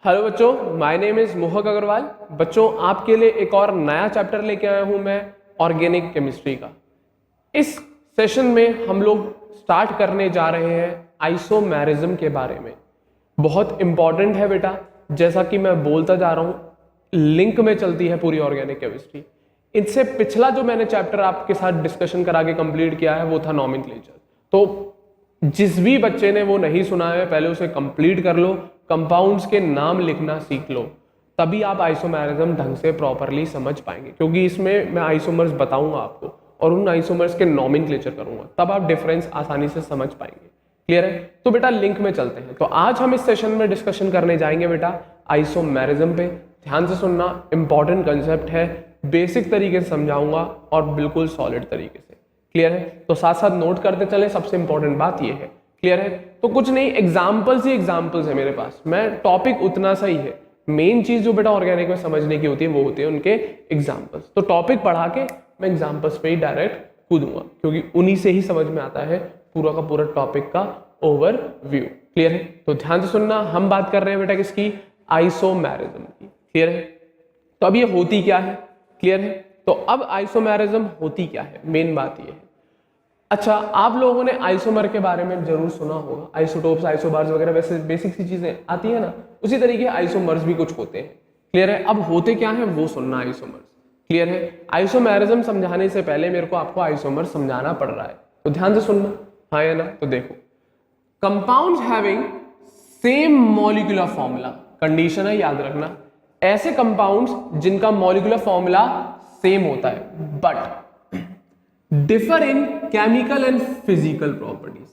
Hello बच्चों, my name is मोहक अग्रवाल। बच्चों, आपके लिए एक और नया चैप्टर लेके आया हूं मैं, ऑर्गेनिक केमिस्ट्री का। इस सेशन में हम लोग स्टार्ट करने जा रहे हैं आइसोमेरिज्म के बारे में। बहुत इंपॉर्टेंट है बेटा, जैसा कि मैं बोलता जा रहा हूं, लिंक में चलती है पूरी ऑर्गेनिक केमिस्ट्री। इससे पिछला जो मैंने चैप्टर आपके साथ डिस्कशन करा के कंप्लीट किया है वो था नॉमेनक्लेचर। तो जिस भी बच्चे ने वो नहीं सुना है पहले उसे कंप्लीट कर लो, कंपाउंड्स के नाम लिखना सीख लो, तभी आप आइसोमेरिज्म ढंग से प्रॉपरली समझ पाएंगे। क्योंकि इसमें मैं आइसोमर्स बताऊंगा आपको और उन आइसोमर्स के नॉमेनक्लेचर करूंगा, तब आप डिफरेंस आसानी से समझ पाएंगे। क्लियर है? तो बेटा लिंक में चलते हैं। तो आज हम इस सेशन में डिस्कशन करने जाएंगे बेटा आइसोमेरिज्म पे। ध्यान से सुनना, इंपॉर्टेंट कंसेप्ट है, बेसिक तरीके से समझाऊंगा और बिल्कुल सॉलिड तरीके से। क्लियर है? तो साथ साथ नोट करते चले, सबसे इंपॉर्टेंट बात यह है। क्लियर है? तो कुछ नहीं, एग्जाम्पल्स ही एग्जाम्पल्स है मेरे पास, मैं टॉपिक उतना सा ही है। मेन चीज जो बेटा ऑर्गेनिक में समझने की होती है वो होती है उनके एग्जाम्पल्स। तो टॉपिक पढ़ा के मैं एग्जाम्पल्स पे ही डायरेक्ट कूदूंगा, क्योंकि उन्हीं से ही समझ में आता है पूरा का पूरा टॉपिक का ओवरव्यू। क्लियर है? तो ध्यान से सुनना, हम बात कर रहे हैं बेटा किसकी? आइसोमेरिज्म की। क्लियर है? तो अब ये होती क्या है? क्लियर है? तो अब आइसोमेरिज्म होती क्या है, मेन बात ये है। अच्छा, आप लोगों ने आइसोमर के बारे में जरूर सुना होगा, आइसोटोप्स, आइसोबार्स वगैरह, वैसे बेसिक सी चीजें आती है ना, उसी तरीके आइसोमर्स भी कुछ होते हैं। क्लियर है? अब होते क्या है वो सुनना आइसोमर्स। क्लियर है? आइसोमेरिज्म समझाने से पहले मेरे को आपको आइसोमर समझाना पड़ रहा है, तो ध्यान से सुनना। हाँ या ना? तो देखो, compounds having same molecular formula, condition है याद रखना, ऐसे कंपाउंड्स जिनका मॉलिक्यूलर फॉर्मूला सेम होता है but differ in chemical and physical properties.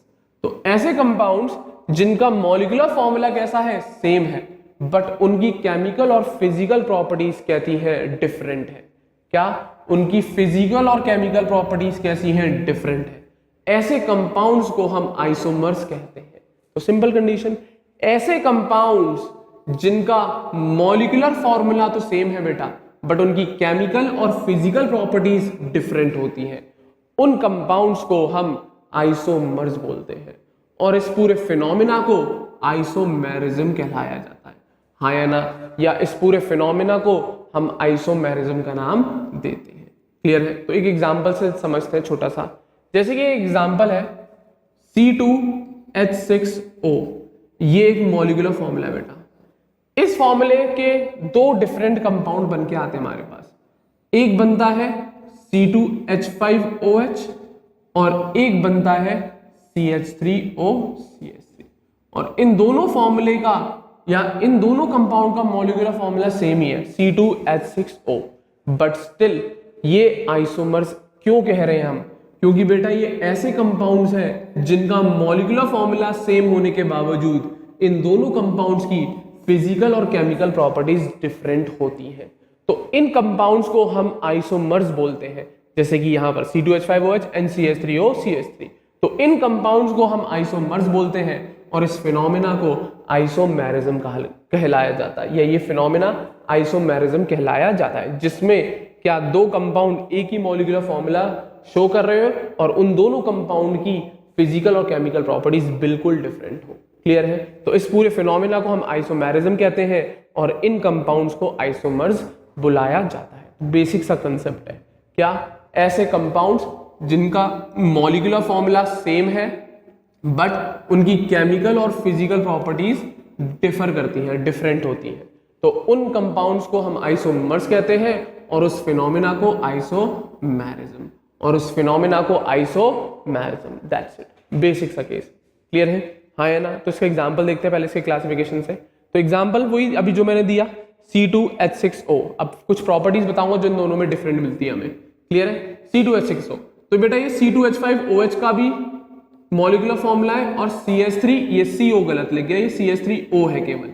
तो ऐसे कंपाउंड्स जिनका मॉलिक्यूलर फॉर्मूला कैसा है? सेम है, बट उनकी केमिकल और फिजिकल प्रॉपर्टीज कहती है डिफरेंट है। क्या? उनकी फिजिकल और केमिकल प्रॉपर्टीज कैसी हैं? डिफरेंट है। ऐसे कंपाउंड्स को हम आइसोमर्स कहते हैं। तो सिंपल कंडीशन, ऐसे कंपाउंड्स जिनका मॉलिक्यूलर फॉर्मूला तो सेम है बेटा, बट उनकी केमिकल और फिजिकल प्रॉपर्टीज डिफरेंट होती हैं, उन कंपाउंड्स को हम आइसोमर्स बोलते हैं। और इस पूरे फिनोमिना को आइसोमेरिज्म कहलाया जाता है। हाँ या ना? या इस पूरे फिनोमिना को हम आइसोमेरिज्म का नाम देते हैं। क्लियर है? तो एक एग्जांपल से समझते हैं छोटा सा। जैसे कि एग्जांपल है C2H6O, ये एक मॉलिक्यूलर फॉर्मूला है बेटा। इस फॉर्मूले के दो डिफरेंट कंपाउंड बन के आते हैं हमारे पास। एक बनता है C2H5OH और एक बनता है CH3OCH3। और इन दोनों फॉर्मूले का या इन दोनों कंपाउंड का मॉलिक्यूलर फॉर्मूला सेम ही है, C2H6O, बट स्टिल ये आइसोमर्स क्यों कह रहे हैं हम? क्योंकि बेटा ये ऐसे कंपाउंड्स हैं जिनका मॉलिक्यूलर फॉर्मूला सेम होने के बावजूद इन दोनों कंपाउंड्स की फिजिकल और केमिकल प्रॉपर्टीज डिफरेंट होती हैं। तो इन कंपाउंड्स को हम आइसोमर्स बोलते हैं, जैसे कि यहां पर C2H5OH and CH3OCH3। तो इन कंपाउंड्स को हम आइसोमर्स बोलते हैं और इस फिनोमिना को आइसोमेरिज्म कहलाया जाता है, या ये फिनोमिना आइसोमेरिज्म कहलाया जाता है, जिसमें क्या दो कंपाउंड एक ही मॉलिक्यूलर फॉर्मूला शो कर रहे हो और उन दोनों कंपाउंड की फिजिकल और केमिकल प्रॉपर्टीज बिल्कुल डिफरेंट हो। क्लियर है? तो इस पूरे फिनोमिना को हम आइसोमेरिज्म कहते हैं और इन कंपाउंड्स को आइसोमर्स बुलाया जाता है। बेसिक सा कंसेप्ट है। क्या? ऐसे कंपाउंड्स जिनका मॉलिक्यूलर फॉर्मूला सेम है बट उनकी केमिकल और फिजिकल प्रॉपर्टीज डिफर करती हैं, डिफरेंट होती हैं, तो उन कंपाउंड्स को हम आइसोमर्स कहते हैं और उस फिनोमिना को आइसोमेरिज्म, और उस फिनोमिना को आइसोमेरिज्म। दैट्स इट, बेसिक सा केस। क्लियर है? हाँ या ना? तो इसका एग्जांपल देखते हैं पहले इसके क्लासिफिकेशन से। तो एग्जांपल वही अभी जो मैंने दिया, C2H6O। अब कुछ प्रॉपर्टीज बताऊंगा जो इन दोनों में डिफरेंट मिलती है हमें। क्लियर है? C2H6O, तो बेटा ये C2H5OH का भी मॉलिक्यूलर फॉर्मूला है और CH3, ये CO गलत लिख गया, ये CH3O है केवल।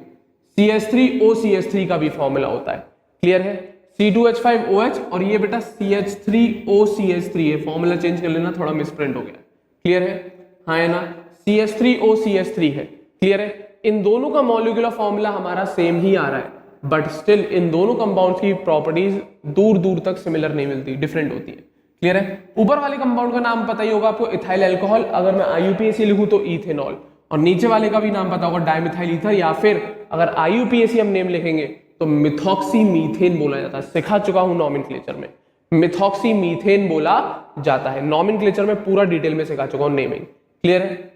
CH3OCH3 का भी फॉर्मूला होता है। क्लियर है? C2H5OH और ये बेटा CH3OCH3 है, फॉर्मूला चेंज कर लेना, थोड़ा मिसप्रिंट हो गया। क्लियर है? हाँ है ना? CH3OCH3 है। क्लियर है? इन दोनों का मॉलिक्यूलर फॉर्मूला हमारा सेम ही आ रहा है, बट स्टिल इन दोनों कंपाउंड्स की प्रॉपर्टीज दूर दूर तक सिमिलर नहीं मिलती, डिफरेंट होती है। क्लियर है? ऊपर वाले कंपाउंड का नाम पता ही होगा आपको, इथाइल अल्कोहल, अगर मैं IUPAC लिखूं तो इथेनॉल, और नीचे वाले का भी नाम पता होगा, डाइमिथाइल ईथर, या फिर अगर IUPAC हम नेम लिखेंगे तो मिथॉक्सी मीथेन बोला जाता है। सिखा चुका हूं नॉमेनक्लेचर में, मिथॉक्सी मीथेन बोला जाता है। नॉमेनक्लेचर में पूरा डिटेल में सिखा चुका हूं नेमिंग, क्लियर है।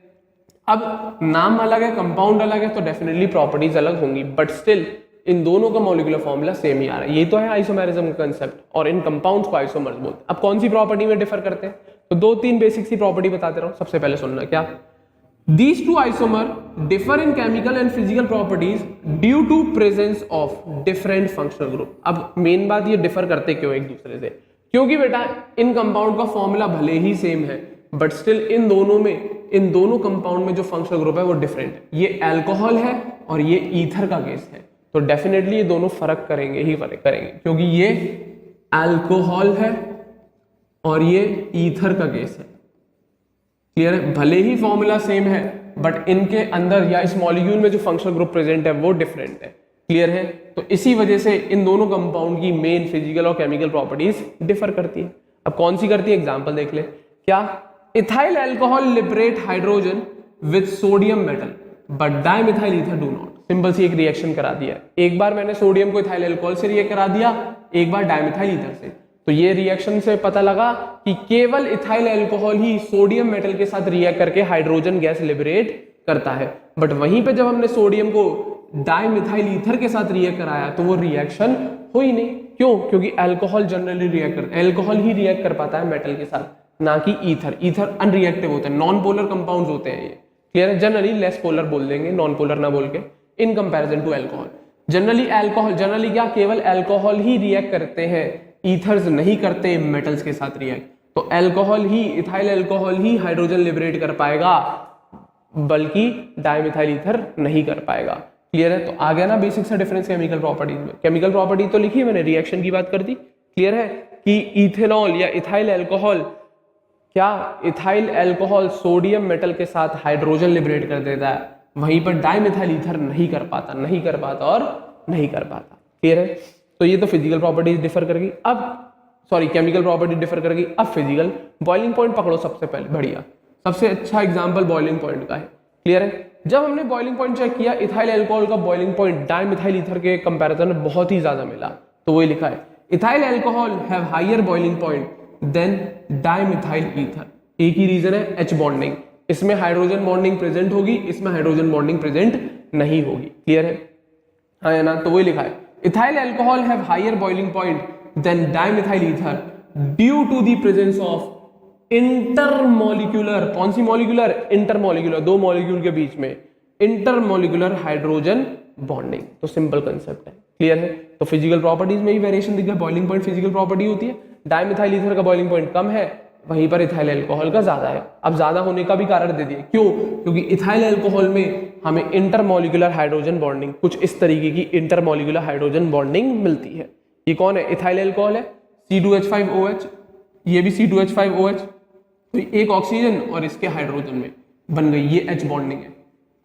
अब नाम अलग है, कंपाउंड अलग है, तो डेफिनेटली प्रॉपर्टीज अलग होंगी, बट स्टिल इन दोनों का मॉलिक्यूलर फॉर्मूला सेम ही आ रहा है। ये तो है आइसोमेरिज्म का कंसेप्ट, और इन कंपाउंड्स को आइसोमर्स बोलते हैं। अब कौन सी प्रॉपर्टी में डिफर करते हैं, तो 2-3 बेसिक सी प्रॉपर्टी बताते रहो। सबसे पहले सुनना, क्या These two isomer differ in chemical and physical properties due to presence of different functional group। अब मेन बात ये डिफर करते क्यों एक दूसरे से, क्योंकि बेटा इन कंपाउंड का फॉर्मूला भले ही सेम है, बट स्टिल इन दोनों कंपाउंड में जो फंक्शनल ग्रुप है वो डिफरेंट है। ये अल्कोहल है और ये ईथर का केस है, तो डेफिनेटली ये दोनों फर्क करेंगे, क्योंकि ये अल्कोहल है और ये ईथर का केस है, क्लियर है। भले ही फॉर्मूला सेम है, बट इनके अंदर या इस मॉलिक्यूल में जो फंक्शनल ग्रुप प्रेजेंट है वो डिफरेंट है, क्लियर है। तो इसी वजह से इन दोनों कंपाउंड की मेन फिजिकल और केमिकल प्रॉपर्टीज डिफर करती है। अब कौन सी करती है, एग्जांपल देख ले, क्या ethyl alcohol liberate hydrogen with sodium metal but dimethyl ether do not. Simple सी एक रिएक्शन करा दिया, एक बार मैंने सोडियम को इथाइल अल्कोहल से रिएक्ट करा दिया, एक बार डाइमिथाइल ईथर से। तो ये रिएक्शन से पता लगा कि केवल इथाइल अल्कोहल ही सोडियम मेटल के साथ रिएक्ट करके हाइड्रोजन गैस लिबरेट करता है, बट वहीं पे जब हमने सोडियम को डाइमिथाइल ईथर के साथ रिएक्ट कराया तो वो रिएक्शन हुई नहीं। क्यों? क्योंकि अल्कोहल जनरली अल्कोहल ही रिएक्ट कर पाता है मेटल के साथ, ना कि ईथर अनरिएक्टिव होते हैं, नॉन पोलर कंपाउंड्स होते हैं ये, क्लियर है। जनरली लेस पोलर बोल देंगे, नॉन पोलर ना बोल के, in comparison to alcohol. Generally क्या केवल अल्कोहल ही रिएक्ट करते हैं, ईथर्स नहीं करते मेटल्स के साथ रिएक्ट। तो अल्कोहल ही, इथाइल अल्कोहल ही हाइड्रोजन लिबरेट कर पाएगा, बल्कि डाइमिथाइल ईथर नहीं कर पाएगा, क्लियर है। तो आ गया ना बेसिक सा डिफरेंस केमिकल प्रॉपर्टीज में। केमिकल प्रॉपर्टी तो लिखी है मैंने, रिएक्शन की बात कर दी, क्लियर है, कि इथेनॉल या इथाइल अल्कोहल, क्या इथाइल अल्कोहल सोडियम मेटल के साथ हाइड्रोजन लिबरेट कर देता है, वहीं पर डाइमिथाइल ईथर नहीं कर पाता, क्लियर है। तो ये तो फिजिकल प्रॉपर्टीज डिफर करेगी। अब केमिकल प्रॉपर्टी डिफर करेगी। अब फिजिकल, बॉइलिंग पॉइंट पकड़ो सबसे पहले, बढ़िया, सबसे अच्छा एग्जांपल बॉइलिंग पॉइंट का है, क्लियर है। जब हमने बॉइलिंग पॉइंट चेक किया, इथाइल अल्कोहल का बॉइलिंग पॉइंट डाइमिथाइल ईथर के कंपैरिजन में बहुत ही ज्यादा मिला, तो वही लिखा है, ethyl alcohol have higher boiling point than dimethyl ether. एक ही रीजन है, H बॉन्डिंग, इसमें हाइड्रोजन बॉन्डिंग प्रेजेंट होगी, इसमें हाइड्रोजन बॉन्डिंग प्रेजेंट नहीं होगी, क्लियर है, हाँ या ना। तो वही लिखा है, ethyl alcohol have higher boiling point than dimethyl ether due to the presence of intermolecular, कौन सी मॉलिक्यूलर, इंटरमॉलिक्यूलर, दो मॉलिक्यूल के बीच में इंटरमॉलिक्यूलर हाइड्रोजन बॉन्डिंग। तो सिंपल कंसेप्ट है, क्लियर है। तो फिजिकल प्रॉपर्टीज में ही वेरिएशन दिख गया, बॉइलिंग पॉइंट फिजिकल प्रॉपर्टी होती है, डाइमिथाइल ईथर का बॉइलिंग पॉइंट कम है, वहीं पर इथाइल अल्कोहल का ज्यादा है। अब ज्यादा होने का भी कारण दे दिए, क्यों? क्योंकि इथाइल अल्कोहल में हमें इंटरमॉलिक्यूलर हाइड्रोजन बॉन्डिंग, कुछ इस तरीके की इंटरमॉलिक्यूलर हाइड्रोजन बॉन्डिंग मिलती है। ये कौन है? इथाइल अल्कोहल है, C2H5OH, ये भी C2H5OH, तो एक ऑक्सीजन और इसके हाइड्रोजन में बन गई, ये H बॉन्डिंग है।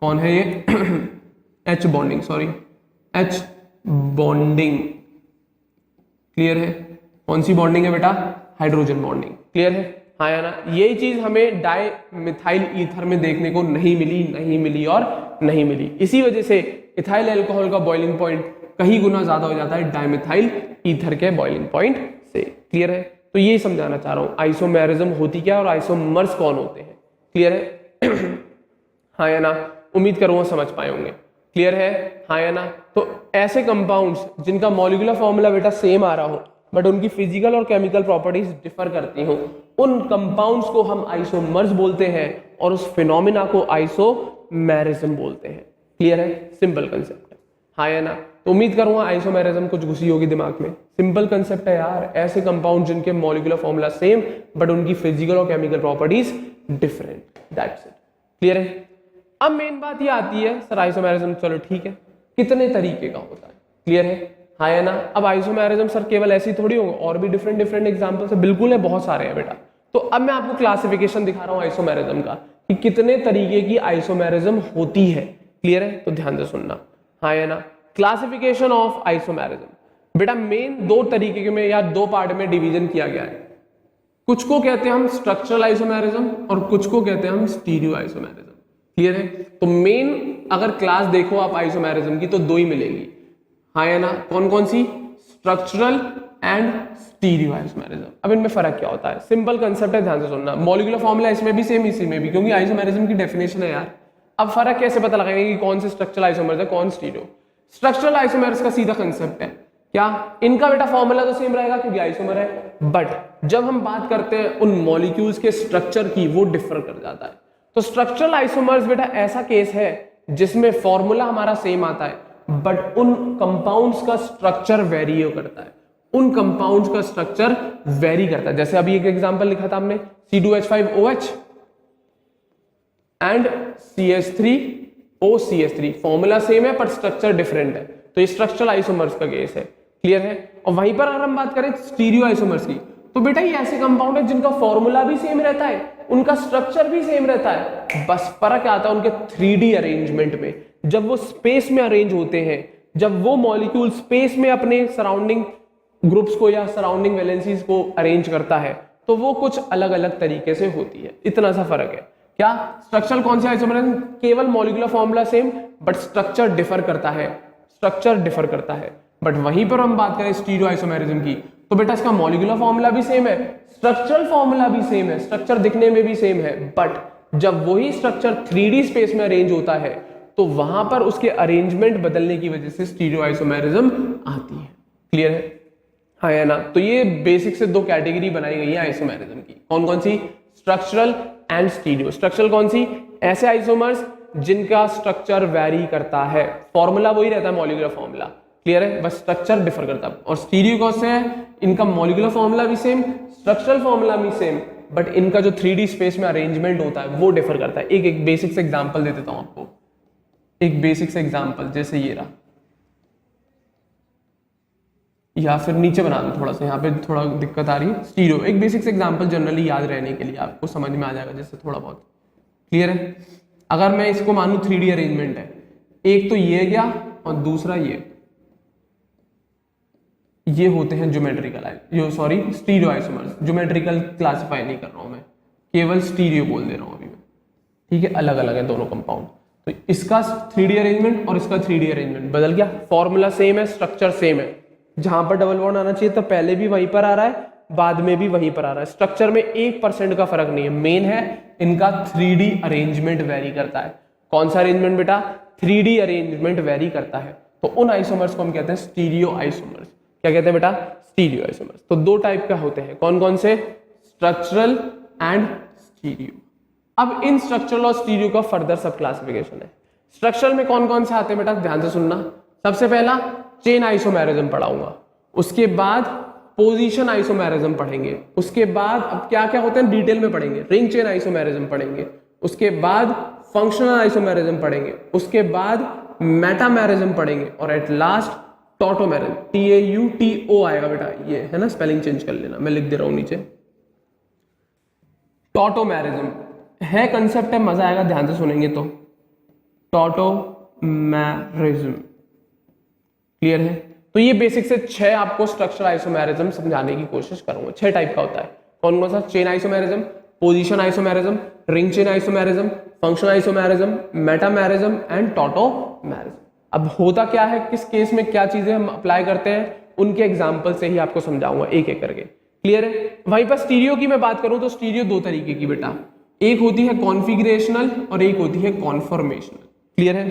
कौन है ये? H bonding, H bonding, clear है। कौन सी बॉन्डिंग है बेटा? हाइड्रोजन बॉन्डिंग, क्लियर है, हाँ या ना। यही चीज हमें डाइमिथाइल ईथर में देखने को नहीं मिली। इसी वजह से इथाइल अल्कोहल का बॉइलिंग पॉइंट कहीं गुना ज्यादा हो जाता है डाइमिथाइल ईथर के बॉइलिंग पॉइंट से, क्लियर है। तो यही समझाना चाह रहा हूं, आइसोमेरिज्म होती क्या और आइसोमर्स कौन होते हैं, क्लियर है, हाँ या ना। उम्मीद करूंगा समझ पाए होंगे, क्लियर है, हाँ या ना। तो ऐसे कंपाउंड्स जिनका मॉलिक्यूलर फॉर्मूला बेटा सेम आ रहा हो, बट उनकी फिजिकल और केमिकल प्रॉपर्टीज डिफर करती हो, उन कंपाउंड्स को हम आइसोमर्स बोलते हैं और उस फिनोमिना को आइसोमेरिज्म बोलते हैं, क्लियर है, सिंपल कंसेप्ट है, हाँ या ना। तो उम्मीद करूंगा आइसोमेरिज्म कुछ घुसी होगी दिमाग में। सिंपल कंसेप्ट है यार, ऐसे कंपाउंड जिनके मॉलिक्यूलर फॉर्मूला सेम बट उनकी फिजिकल और chemical properties different, that's it, clear है। अब मेन बात ये आती है, सर आइसोमेरिज्म चलो ठीक है, कितने तरीके का होता है, क्लियर है, हाँ या ना। अब आइसोमेरिज्म सर केवल ऐसी थोड़ी होगा, और भी डिफरेंट एग्जांपल्स है, बिल्कुल है, बहुत सारे हैं बेटा। तो अब मैं आपको क्लासिफिकेशन दिखा रहा हूं आइसोमेरिज्म का, कि कितने तरीके की आइसोमेरिज्म होती है, क्लियर है। तो ध्यान से सुनना, हाँ या ना। क्लासिफिकेशन ऑफ आइसोमेरिज्म बेटा मेन दो तरीके में या दो पार्ट में डिवीजन किया गया है। कुछ को कहते हैं हम स्ट्रक्चरल आइसोमेरिज्म और कुछ को कहते हैं हम स्टीरियो आइसोमेरिज्म। क्लियर है? तो मेन अगर क्लास देखो आप आइसोमेरिज्म की तो दो ही मिलेगी, हाँ या ना? कौन कौन सी? Structural and stereo isomerism. अब इनमें फर्क क्या होता है? सिंपल कंसेप्ट है, ध्यान से सुनना। मॉलिक्यूलर फॉर्मूला इसमें भी सेम, इसी में भी, क्योंकि आइसोमेरिज्म की डेफिनेशन है यार। अब फर्क कैसे पता लगाएंगे कि कौन से स्ट्रक्चरल आइसोमर्स है, कौन स्टीरियो? स्ट्रक्चरल आइसोमर्स का सीधा कंसेप्ट है क्या, इनका बेटा फॉर्मूला तो सेम रहेगा क्योंकि आइसोमर है, बट जब हम बात करते हैं उन मॉलिक्यूल्स के स्ट्रक्चर की, वो डिफर कर जाता है। तो स्ट्रक्चरल आइसोमर्स बेटा ऐसा केस है जिसमें फॉर्मूला हमारा सेम आता है, बट उन कंपाउंड्स का स्ट्रक्चर वेरी करता है, उन कंपाउंड्स का स्ट्रक्चर वेरी करता है। जैसे अभी एक एग्जांपल लिखा था हमने, C2H5OH and CH3OCH3, formula same है पर स्ट्रक्चर डिफरेंट है, तो ये स्ट्रक्चरल आइसोमर्स का केस है। क्लियर है? और वहीं पर अगर हम बात करें स्टीरियो आइसोमर्स की, तो बेटा ये ऐसे कंपाउंड है जिनका फॉर्मूला भी सेम रहता है, उनका स्ट्रक्चर भी सेम रहता है, बस फर्क आता है उनके 3D अरेंजमेंट में। जब वो स्पेस में अरेंज होते हैं, जब वो मॉलिक्यूल स्पेस में अपने सराउंडिंग ग्रुप्स को या सराउंडिंग वैलेंसीज को अरेंज करता है, तो वो कुछ अलग अलग तरीके से होती है। इतना सा फर्क है। क्या स्ट्रक्चरल कौन से आइसोमर? केवल molecular formula same, but structure differ करता है, स्ट्रक्चर डिफर करता है। बट वहीं पर हम बात करें स्टीरियो आइसोमेरिज्म की, तो बेटा इसका मॉलिक्यूलर फॉर्मूला भी सेम है, स्ट्रक्चरल फॉर्मूला भी सेम है, स्ट्रक्चर दिखने में भी सेम है, बट जब वही स्ट्रक्चर 3D स्पेस में अरेंज होता है, तो वहां पर उसके अरेंजमेंट बदलने की वजह से स्टीरियो आइसोमेरिज्म आती है। क्लियर है? हाँ या ना? तो ये बेसिक से दो कैटेगरी बनाई गई है आइसोमेरिज्म की। कौन कौन सी? Structural and stereo. स्ट्रक्चरल कौन सी? ऐसे आइसोमर्स जिनका स्ट्रक्चर वेरी करता है, फॉर्मूला वही रहता है मॉलिक्यूलर फॉर्मूला। क्लियर है? बस स्ट्रक्चर डिफर करता है। और स्टीरियो कौन से है? इनका मॉलिक्यूलर फॉर्मूला भी सेम, स्ट्रक्चरल फॉर्मूला भी सेम, बट इनका जो 3D स्पेस में अरेंजमेंट होता है वो डिफर करता है। एक बेसिक से एग्जांपल दे देता हूं आपको, एक बेसिक से एग्जांपल, जैसे ये रहा, या फिर नीचे बना दो थोड़ा सा, यहाँ पे थोड़ा दिक्कत आ रही है। स्टीरियो एक बेसिक से एग्जांपल जनरली याद रहने के लिए आपको समझ में आ जाएगा जैसे थोड़ा बहुत। क्लियर है? अगर मैं इसको मानूं 3D अरेंजमेंट है, एक तो ये गया और दूसरा ये होते हैं geometrical stereo isomers. Geometrical classify नहीं कर रहा हूं मैं, केवल स्टीरियो बोल दे रहा हूं अभी मैं। ठीक है? अलग अलग है दोनों कंपाउंड। तो इसका 3D अरेंजमेंट और इसका 3D अरेंजमेंट बदल गया, फॉर्मूला सेम है, स्ट्रक्चर सेम है। जहां पर डबल बॉन्ड आना चाहिए तो पहले भी वहीं पर आ रहा है, बाद में भी वहीं पर आ रहा है। स्ट्रक्चर में 1% का फर्क नहीं है। मेन है इनका 3D अरेंजमेंट वेरी करता है। कौन सा अरेंजमेंट बेटा? 3D अरेंजमेंट वेरी करता है। तो उन आइसोमर्स को हम कहते हैं स्टीरियो आइसोमर्स। क्या कहते हैं बेटा? Stereo isomers. तो दो टाइप का होते हैं, कौन कौन से? Structural and stereo. अब इन स्ट्रक्चरल और स्टीरियो का फर्दर सब क्लासिफिकेशन है। स्ट्रक्चरल में कौन कौन से आते हैं बेटा? ध्यान से सुनना। सबसे पहला चेन आइसोमेरिज्म पढ़ाऊंगा, उसके बाद पोजीशन आइसोमेरिज्म पढ़ेंगे, उसके बाद अब क्या क्या होते हैं डिटेल में पढ़ेंगे, रिंग चेन आइसोमेरिज्म पढ़ेंगे, उसके बाद फंक्शनल आइसोमेरिज्म पढ़ेंगे, उसके बाद मेटामेरिज्म पढ़ेंगे, और एट लास्ट टॉटोमेरिज्म। TAUTO आएगा बेटा, ये है ना, स्पेलिंग चेंज कर लेना, मैं लिख दे रहा हूं नीचे। टॉटोमेरिज्म है कंसेप्ट है, मजा आएगा ध्यान से सुनेंगे तो। टॉटोमेरिज्म क्लियर है? तो ये बेसिक से 6 आपको स्ट्रक्चरल आइसोमेरिज्म समझाने की कोशिश करूंगा। 6 टाइप का होता है। कौन कौन सा? Chain isomerism, position isomerism, ring chain isomerism, functional isomerism, metamerism and tautomerism. अब होता क्या है, किस केस में क्या चीजें हम अप्लाई करते हैं, उनके एग्जाम्पल से ही आपको समझाऊंगा एक एक करके। क्लियर है? वहीं पर स्टीरियो की मैं बात करूं तो स्टीरियो दो तरीके की बेटा, एक होती है कॉन्फिगरेशनल और एक होती है कॉन्फॉर्मेशनल। क्लियर है?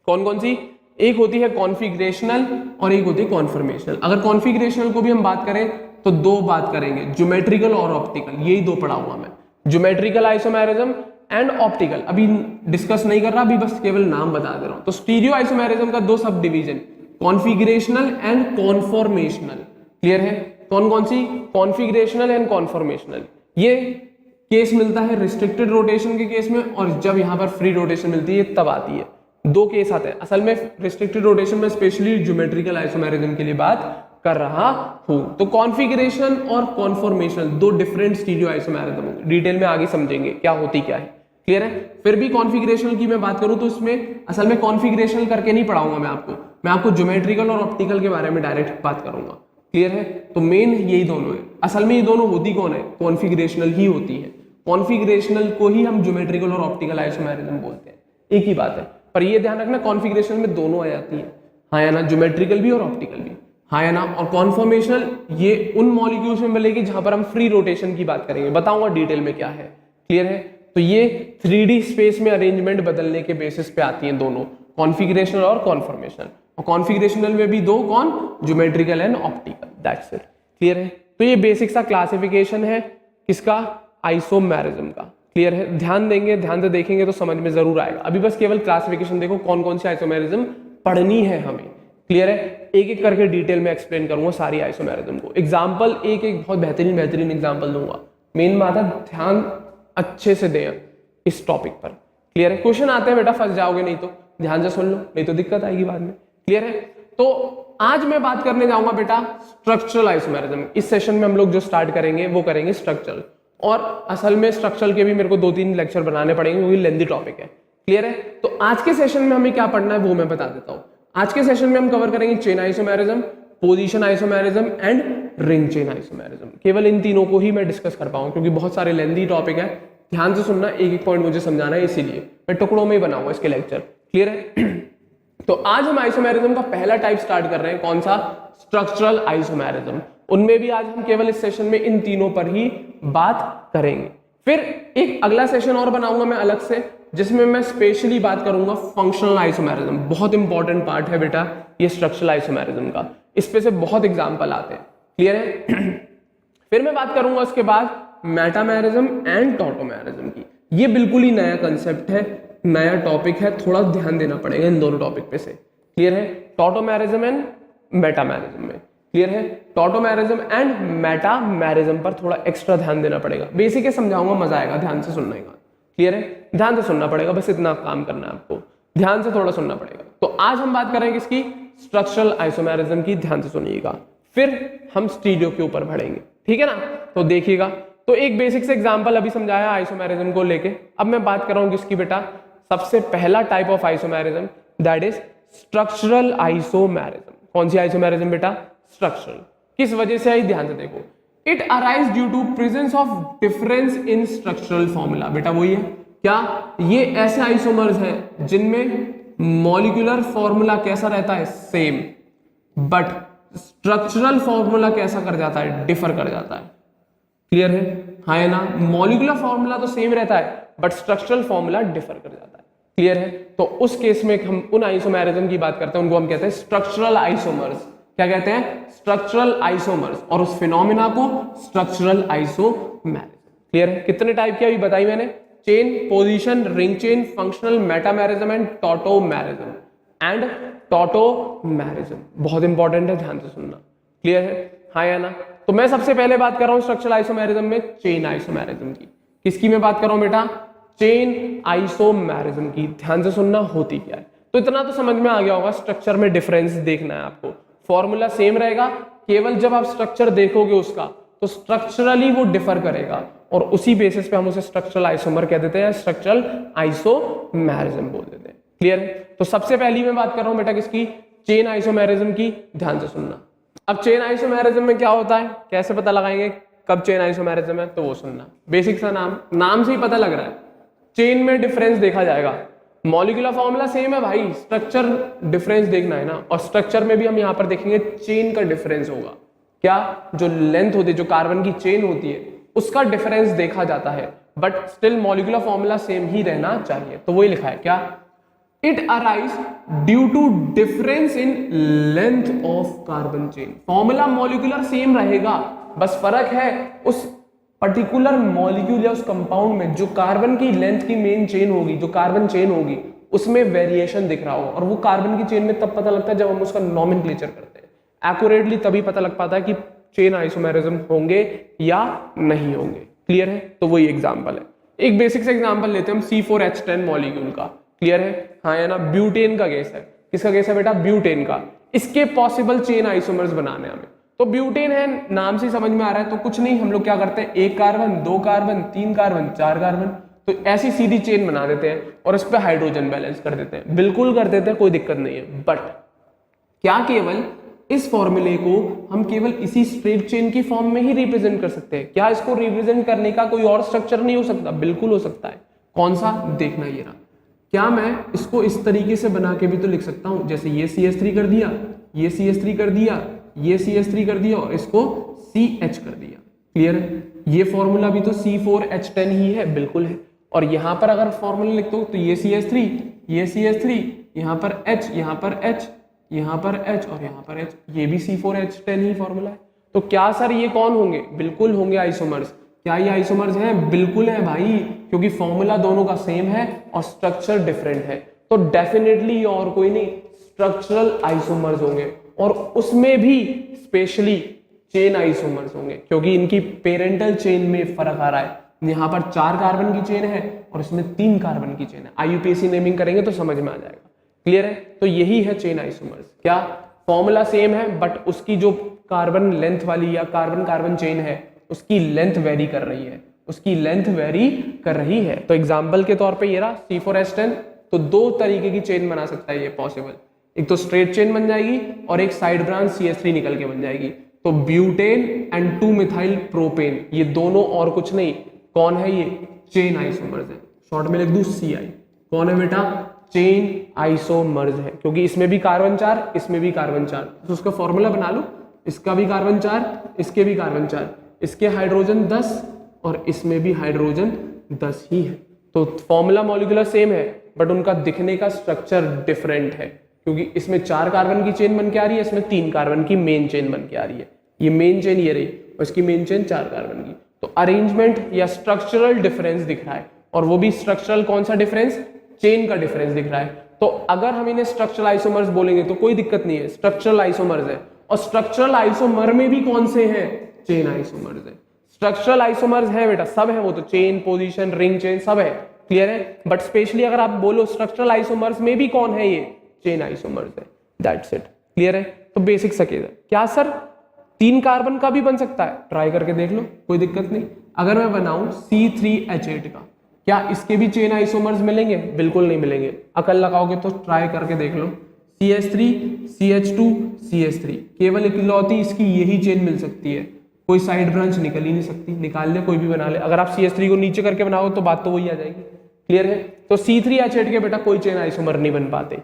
कौन कौन सी? एक होती है कॉन्फिगरेशनल और एक होती है कॉन्फॉर्मेशनल। अगर कॉन्फिगरेशनल को भी हम बात करें तो दो बात करेंगे, ज्योमेट्रिकल और ऑप्टिकल, यही दो पढ़ाऊंगा मैं। ज्योमेट्रिकल आइसोमेरिज्म एंड ऑप्टिकल अभी डिस्कस नहीं कर रहा, अभी बस केवल नाम बता दे रहा हूं। तो स्टीरियो आइसोमेरिज्म का दो subdivision, configurational and conformational. Clear है? कौन कौन सी? Configurational and conformational. ये केस मिलता है रिस्ट्रिक्टेड रोटेशन के केस में, और जब यहां पर फ्री रोटेशन मिलती है तब आती है। दो केस आते हैं असल में। रिस्ट्रिक्टेड रोटेशन में स्पेशली ज्योमेट्रिकल आइसोमेरिज्म के लिए बात कर रहा हूं। तो कॉन्फिगरेशन और कॉन्फॉर्मेशनल दो डिफरेंट स्टीरियो आइसोमेरिज्म होंगे, डिटेल में आगे समझेंगे क्या होती क्या है। क्लियर है? फिर भी कॉन्फिगरेशनल की मैं बात करूं तो इसमें असल में कॉन्फिगरेशनल करके नहीं पढ़ाऊंगा मैं आपको ज्योमेट्रिकल और ऑप्टिकल के बारे में डायरेक्ट बात क्लियर है? तो मेन यही दोनों है। असल में ये दोनों होती कौन है? कॉन्फिगरेशनल ही होती है। कॉन्फिगरेशनल को ही हम ज्योमेट्रिकल और ऑप्टिकल आइसोमेरिज्म बोलते हैं, एक ही बात है। पर ये ध्यान रखना कॉन्फिगरेशन में दोनों आ जाती है, हाँ या ना, ज्योमेट्रिकल भी और ऑप्टिकल भी, हाँ या ना। और कॉन्फॉर्मेशनल ये उन मॉलिक्यूल्स में मिलेगी जहां पर हम फ्री रोटेशन की बात करेंगे, बताऊंगा डिटेल में क्या है, क्लियर है। तो ये 3D स्पेस में अरेंजमेंट बदलने के बेसिस पे आती हैं दोनों, कॉन्फिगरेशनल और कॉन्फॉर्मेशनल। और कॉन्फिगरेशनल में भी दो, कौन, geometrical and optical, that's it, clear है। तो ये बेसिक सा क्लासिफिकेशन है किसका, आइसोमेरिज्म का, क्लियर है। ध्यान देंगे, ध्यान से देखेंगे तो समझ में जरूर आएगा। अभी बस केवल क्लासिफिकेशन देखो कौन कौन सी आइसोमेरिज्म पढ़नी है हमें, क्लियर है। एक एक करके डिटेल में एक्सप्लेन करूंगा सारी आइसोमेरिज्म को, एग्जांपल एक एक बहुत बेहतरीन एग्जांपल दूंगा। मेन बात है ध्यान अच्छे से दें इस टॉपिक पर, क्लियर है। क्वेश्चन आते हैं बेटा, फंस जाओगे नहीं तो ध्यान से सुन लो, नहीं तो दिक्कत आएगी बाद में, क्लियर है। तो आज मैं बात करने जाऊंगा बेटा स्ट्रक्चरल आइसोमेरिज्म। इस सेशन में हम लोग जो स्टार्ट करेंगे वो करेंगे स्ट्रक्चरल, और असल में स्ट्रक्चरल के भी मेरे को 2-3 लेक्चर बनाने पड़ेंगे क्योंकि लेंथी टॉपिक है, क्लियर है। तो आज के सेशन में हमें क्या पढ़ना है वो मैं बता देता हूँ। आज के सेशन में हम कवर करेंगे chain isomerism, position isomerism and ring chain isomerism. केवल इन तीनों को ही मैं डिस्कस कर पाऊंगा क्योंकि बहुत सारे लेंथी टॉपिक है, ध्यान से सुनना, एक एक पॉइंट मुझे समझाना है, इसीलिए मैं टुकड़ों में ही बनाऊंगा इसके लेक्चर, क्लियर है। तो आज हम आइसोमेरिज्म का पहला टाइप स्टार्ट कर रहे हैं, कौन सा, स्ट्रक्चरल आइसोमेरिज्म। उनमें भी आज हम केवल इस सेशन में इन तीनों पर ही बात करेंगे। फिर एक अगला सेशन और बनाऊंगा मैं अलग से, जिसमें मैं स्पेशली बात करूंगा फंक्शनल आइसोमेरिज्म। बहुत इंपॉर्टेंट पार्ट है बेटा ये स्ट्रक्चरल आइसोमेरिज्म का, इस पे से बहुत एग्जांपल आते हैं, क्लियर है। फिर मैं बात करूंगा उसके बाद मेटामेरिज्म एंड टॉटोमेरिज्म की। ये बिल्कुल ही नया कंसेप्ट है, नया टॉपिक है, थोड़ा ध्यान देना पड़ेगा इन दोनों टॉपिक पे से, क्लियर है। टॉटोमेरिज्म एंड मेटामेरिज्म में, क्लियर है। टॉटोमेरिज्म एंड मेटामेरिज्म पर थोड़ा एक्स्ट्रा ध्यान देना पड़ेगा, बेसिक है, समझाऊंगा, मजा आएगा, ध्यान से सुनने का, क्लियर है। ध्यान से सुनना पड़ेगा, बस इतना काम करना है आपको, ध्यान से थोड़ा सुनना पड़ेगा। तो आज हम बात करेंगे किसकी, स्ट्रक्चरल आइसोमेरिज्म की, ध्यान से सुनिएगा। फिर हम स्टीरियो के ऊपर बढ़ेंगे, ठीक है ना। तो देखिएगा, तो एक बेसिक से एग्जांपल अभी समझाया आइसोमेरिज्म को लेके। अब मैं बात कर रहा हूं किसकी बेटा, सबसे पहला type of isomerism, that is structural isomerism. कौन सी आइसोमेरिज्म बेटा, स्ट्रक्चरल। किस वजह से आई, ध्यान से देखो, it arise due to presence of difference in structural formula. बेटा वही है क्या, ये ऐसे आइसोमर्स हैं जिनमें मॉलिक्यूलर फॉर्मूला कैसा रहता है, सेम, बट स्ट्रक्चरल फॉर्मूला कैसा कर जाता है, डिफर कर जाता है, क्लियर है, हाँ है ना। मॉलिक्यूलर फॉर्मूला तो सेम रहता है बट स्ट्रक्चरल फॉर्मूला डिफर कर जाता है, क्लियर है। तो उस केस में हम उन आइसोमेरिज्म की बात करते हैं, उनको हम कहते हैं स्ट्रक्चरल आइसोमर्स। क्या कहते हैं, स्ट्रक्चरल आइसोमर्स, और उस फिनोमिना को स्ट्रक्चरल आइसोमेरिज्म, क्लियर है। कितने टाइप की अभी बताई मैंने, chain, position, ring chain, functional, metamerism and tautomerism and tautomerism. बहुत इंपॉर्टेंट है, ध्यान से सुनना, क्लियर है, हाँ या ना। तो मैं सबसे पहले बात कर रहा हूं स्ट्रक्चरल आइसोमेरिज्म में चेन आइसोमेरिज्म की। किसकी मैं बात कर रहा हूं बेटा, चेन आइसोमेरिज्म की। ध्यान से सुनना, होती क्या है। तो इतना तो समझ में आ गया होगा, स्ट्रक्चर में डिफरेंस देखना है आपको, फॉर्मूला सेम रहेगा, केवल जब आप स्ट्रक्चर देखोगे उसका तो स्ट्रक्चरली वो डिफर करेगा, और उसी बेसिस पे हम उसे स्ट्रक्चरल आइसोमर कह देते हैं, स्ट्रक्चरल आइसोमेरिज्म बोल देते हैं, क्लियर है। तो सबसे पहली मैं बात कर रहा हूं बेटा किसकी, चेन आइसोमेरिज्म की, ध्यान से सुनना। अब चेन आइसोमेरिज्म में क्या होता है, कैसे पता लगाएंगे कब चेन आइसोमेरिज्म है, तो वो सुनना। बेसिक सा नाम से ही पता लग रहा है, चेन में डिफरेंस देखा जाएगा। मॉलिक्यूलर फॉर्मूला सेम है भाई, स्ट्रक्चर डिफरेंस देखना है ना, और स्ट्रक्चर में भी हम यहां पर देखेंगे चेन का डिफरेंस होगा। क्या, जो लेंथ होती है, जो कार्बन की चेन होती है, उसका डिफरेंस देखा जाता है, but still molecular formula same ही रहना चाहिए। तो वही लिखा है क्या, it arise due to difference in length of carbon chain. Formula molecular same रहेगा, बस फर्क है उस पर्टिकुलर मॉलिक्यूल या उस कंपाउंड में जो कार्बन की लेंथ की मेन चेन होगी, जो कार्बन चेन होगी, उसमें वेरिएशन दिख रहा हो। और वो कार्बन की चेन में तब पता लगता है जब हम उसका नॉमेनक्लेचर करते हैं, एक्यूरेटली तभी पता लग पाता है कि चेन आइसोमेरिज्म होंगे या नहीं होंगे, क्लियर है। तो वही एग्जांपल है, एक बेसिक से एग्जांपल लेते हैं हम C4H10 मॉलिक्यूल का, क्लियर है, हाँ या ना। ब्यूटेन का केस है, किसका केस है बेटा, ब्यूटेन का। इसके पॉसिबल चेन आइसोमर्स बनाने हमें, तो ब्यूटेन है, नाम से समझ में आ रहा है, तो कुछ नहीं, हम लोग क्या करते हैं, 1 कार्बन 2 कार्बन 3 कार्बन 4 कार्बन, तो ऐसी सीधी चेन बना देते हैं और इस पे हाइड्रोजन बैलेंस कर देते हैं, बिल्कुल कर देते हैं, कोई दिक्कत नहीं है। बट क्या केवल इस फॉर्मूले को हम केवल इसी स्ट्रेट चेन की फॉर्म में ही रिप्रेजेंट कर सकते हैं। क्या इसको रिप्रेजेंट करने का कोई और स्ट्रक्चर नहीं हो सकता? बिल्कुल हो सकता है। कौन सा? देखना ये रहा। क्या मैं इसको इस तरीके से बना के भी तो लिख सकता हूं, जैसे ये CH3 कर दिया, ये CH3 कर दिया, ये CH3 कर दिया और इसको CH कर दिया। क्लियर है? ये फॉर्मूला भी तो C4H10 ही है, बिल्कुल है। और यहां पर अगर फॉर्मूला लिखता हूं तो ये CH3, ये CH3, यहां पर H, यहां पर H, यहां पर H और यहां पर H, ये भी C4H10 ही फॉर्मूला है। तो क्या सर ये कौन होंगे? बिल्कुल होंगे आइसोमर्स। क्या ये आइसोमर्स हैं? बिल्कुल है भाई, क्योंकि फॉर्मूला दोनों का सेम है और स्ट्रक्चर डिफरेंट है। तो डेफिनेटली और कोई नहीं, स्ट्रक्चरल आइसोमर्स होंगे और उसमें भी स्पेशली चेन आइसोमर्स होंगे, क्योंकि इनकी पेरेंटल चेन में फर्क आ रहा है। यहाँ पर 4 कार्बन की चेन है और इसमें 3 कार्बन की चेन है। IUPAC नेमिंग करेंगे तो समझ में आ जाएगा। क्लियर है? तो यही है चेन आइसोमर्स। क्या फॉर्मूला सेम है बट उसकी जो कार्बन लेंथ वाली या कार्बन कार्बन चेन है उसकी लेंथ वेरी कर रही है, उसकी लेंथ वेरी कर रही है। तो एग्जांपल के तौर पे ये रहा C4H10। तो 2 तरीके की चेन बना सकता है ये पॉसिबल, एक तो स्ट्रेट चेन बन जाएगी और एक साइड ब्रांच CH3 निकल के बन जाएगी। तो ब्यूटेन एंड 2-मिथाइल प्रोपेन, ये दोनों और कुछ नहीं, कौन है ये? चेन आइसोमर्स है। शॉर्ट में लिख दूं CI। कौन है बेटा? चेन आइसोमर्स है, क्योंकि इसमें भी कार्बन 4, इसमें भी कार्बन 4, तो उसका फॉर्मूला बना लो। इसका भी कार्बन 4, इसके भी कार्बन 4, इसके हाइड्रोजन 10 और इसमें भी हाइड्रोजन 10 ही है। तो फॉर्मूला मॉलिक्यूलर सेम है बट उनका दिखने का स्ट्रक्चर डिफरेंट है, क्योंकि इसमें 4 कार्बन की चेन बन के आ रही है, इसमें 3 कार्बन की मेन चेन बन के आ रही है। ये मेन चेन ये रही और इसकी मेन चेन 4 कार्बन की। तो अरेंजमेंट या स्ट्रक्चरल डिफरेंस दिख रहा है, और वो भी स्ट्रक्चरल कौन सा डिफरेंस? चेन का डिफरेंस दिख रहा है। तो अगर हम इन्हें स्ट्रक्चरल आइसोमर्स बोलेंगे तो कोई दिक्कत नहीं है, स्ट्रक्चरल आइसोमर्स है। और स्ट्रक्चरल आइसोमर में भी कौन से हैं? चेन आइसोमर्स है। स्ट्रक्चरल आइसोमर्स है बेटा, सब है, वो तो चेन, पोजीशन, रिंग चेन सब है। क्लियर है? बट स्पेशली अगर आप बोलो स्ट्रक्चरल आइसोमर्स में भी कौन है? ये चेन आइसोमर्स है। That's it. क्लियर है? तो बेसिक सकेगा। क्या सर 3 कार्बन का भी बन सकता है? ट्राई करके देख लो, कोई दिक्कत नहीं। अगर मैं बनाऊं C3H8 का, क्या इसके भी चेन आइसोमर्स मिलेंगे? बिल्कुल नहीं मिलेंगे। अकल लगाओगे तो ट्राई करके देख लो। CH3, CH2, CH3, केवल इकलौती इसकी यही चेन मिल सकती है, कोई साइड ब्रांच निकल ही नहीं सकती। निकाल ले, कोई भी बना ले। अगर आप CH3 को नीचे करके बनाओ तो बात तो वही आ जाएगी। क्लियर है? तो C3H8 के बेटा कोई चेन आइसोमर नहीं बन पाते।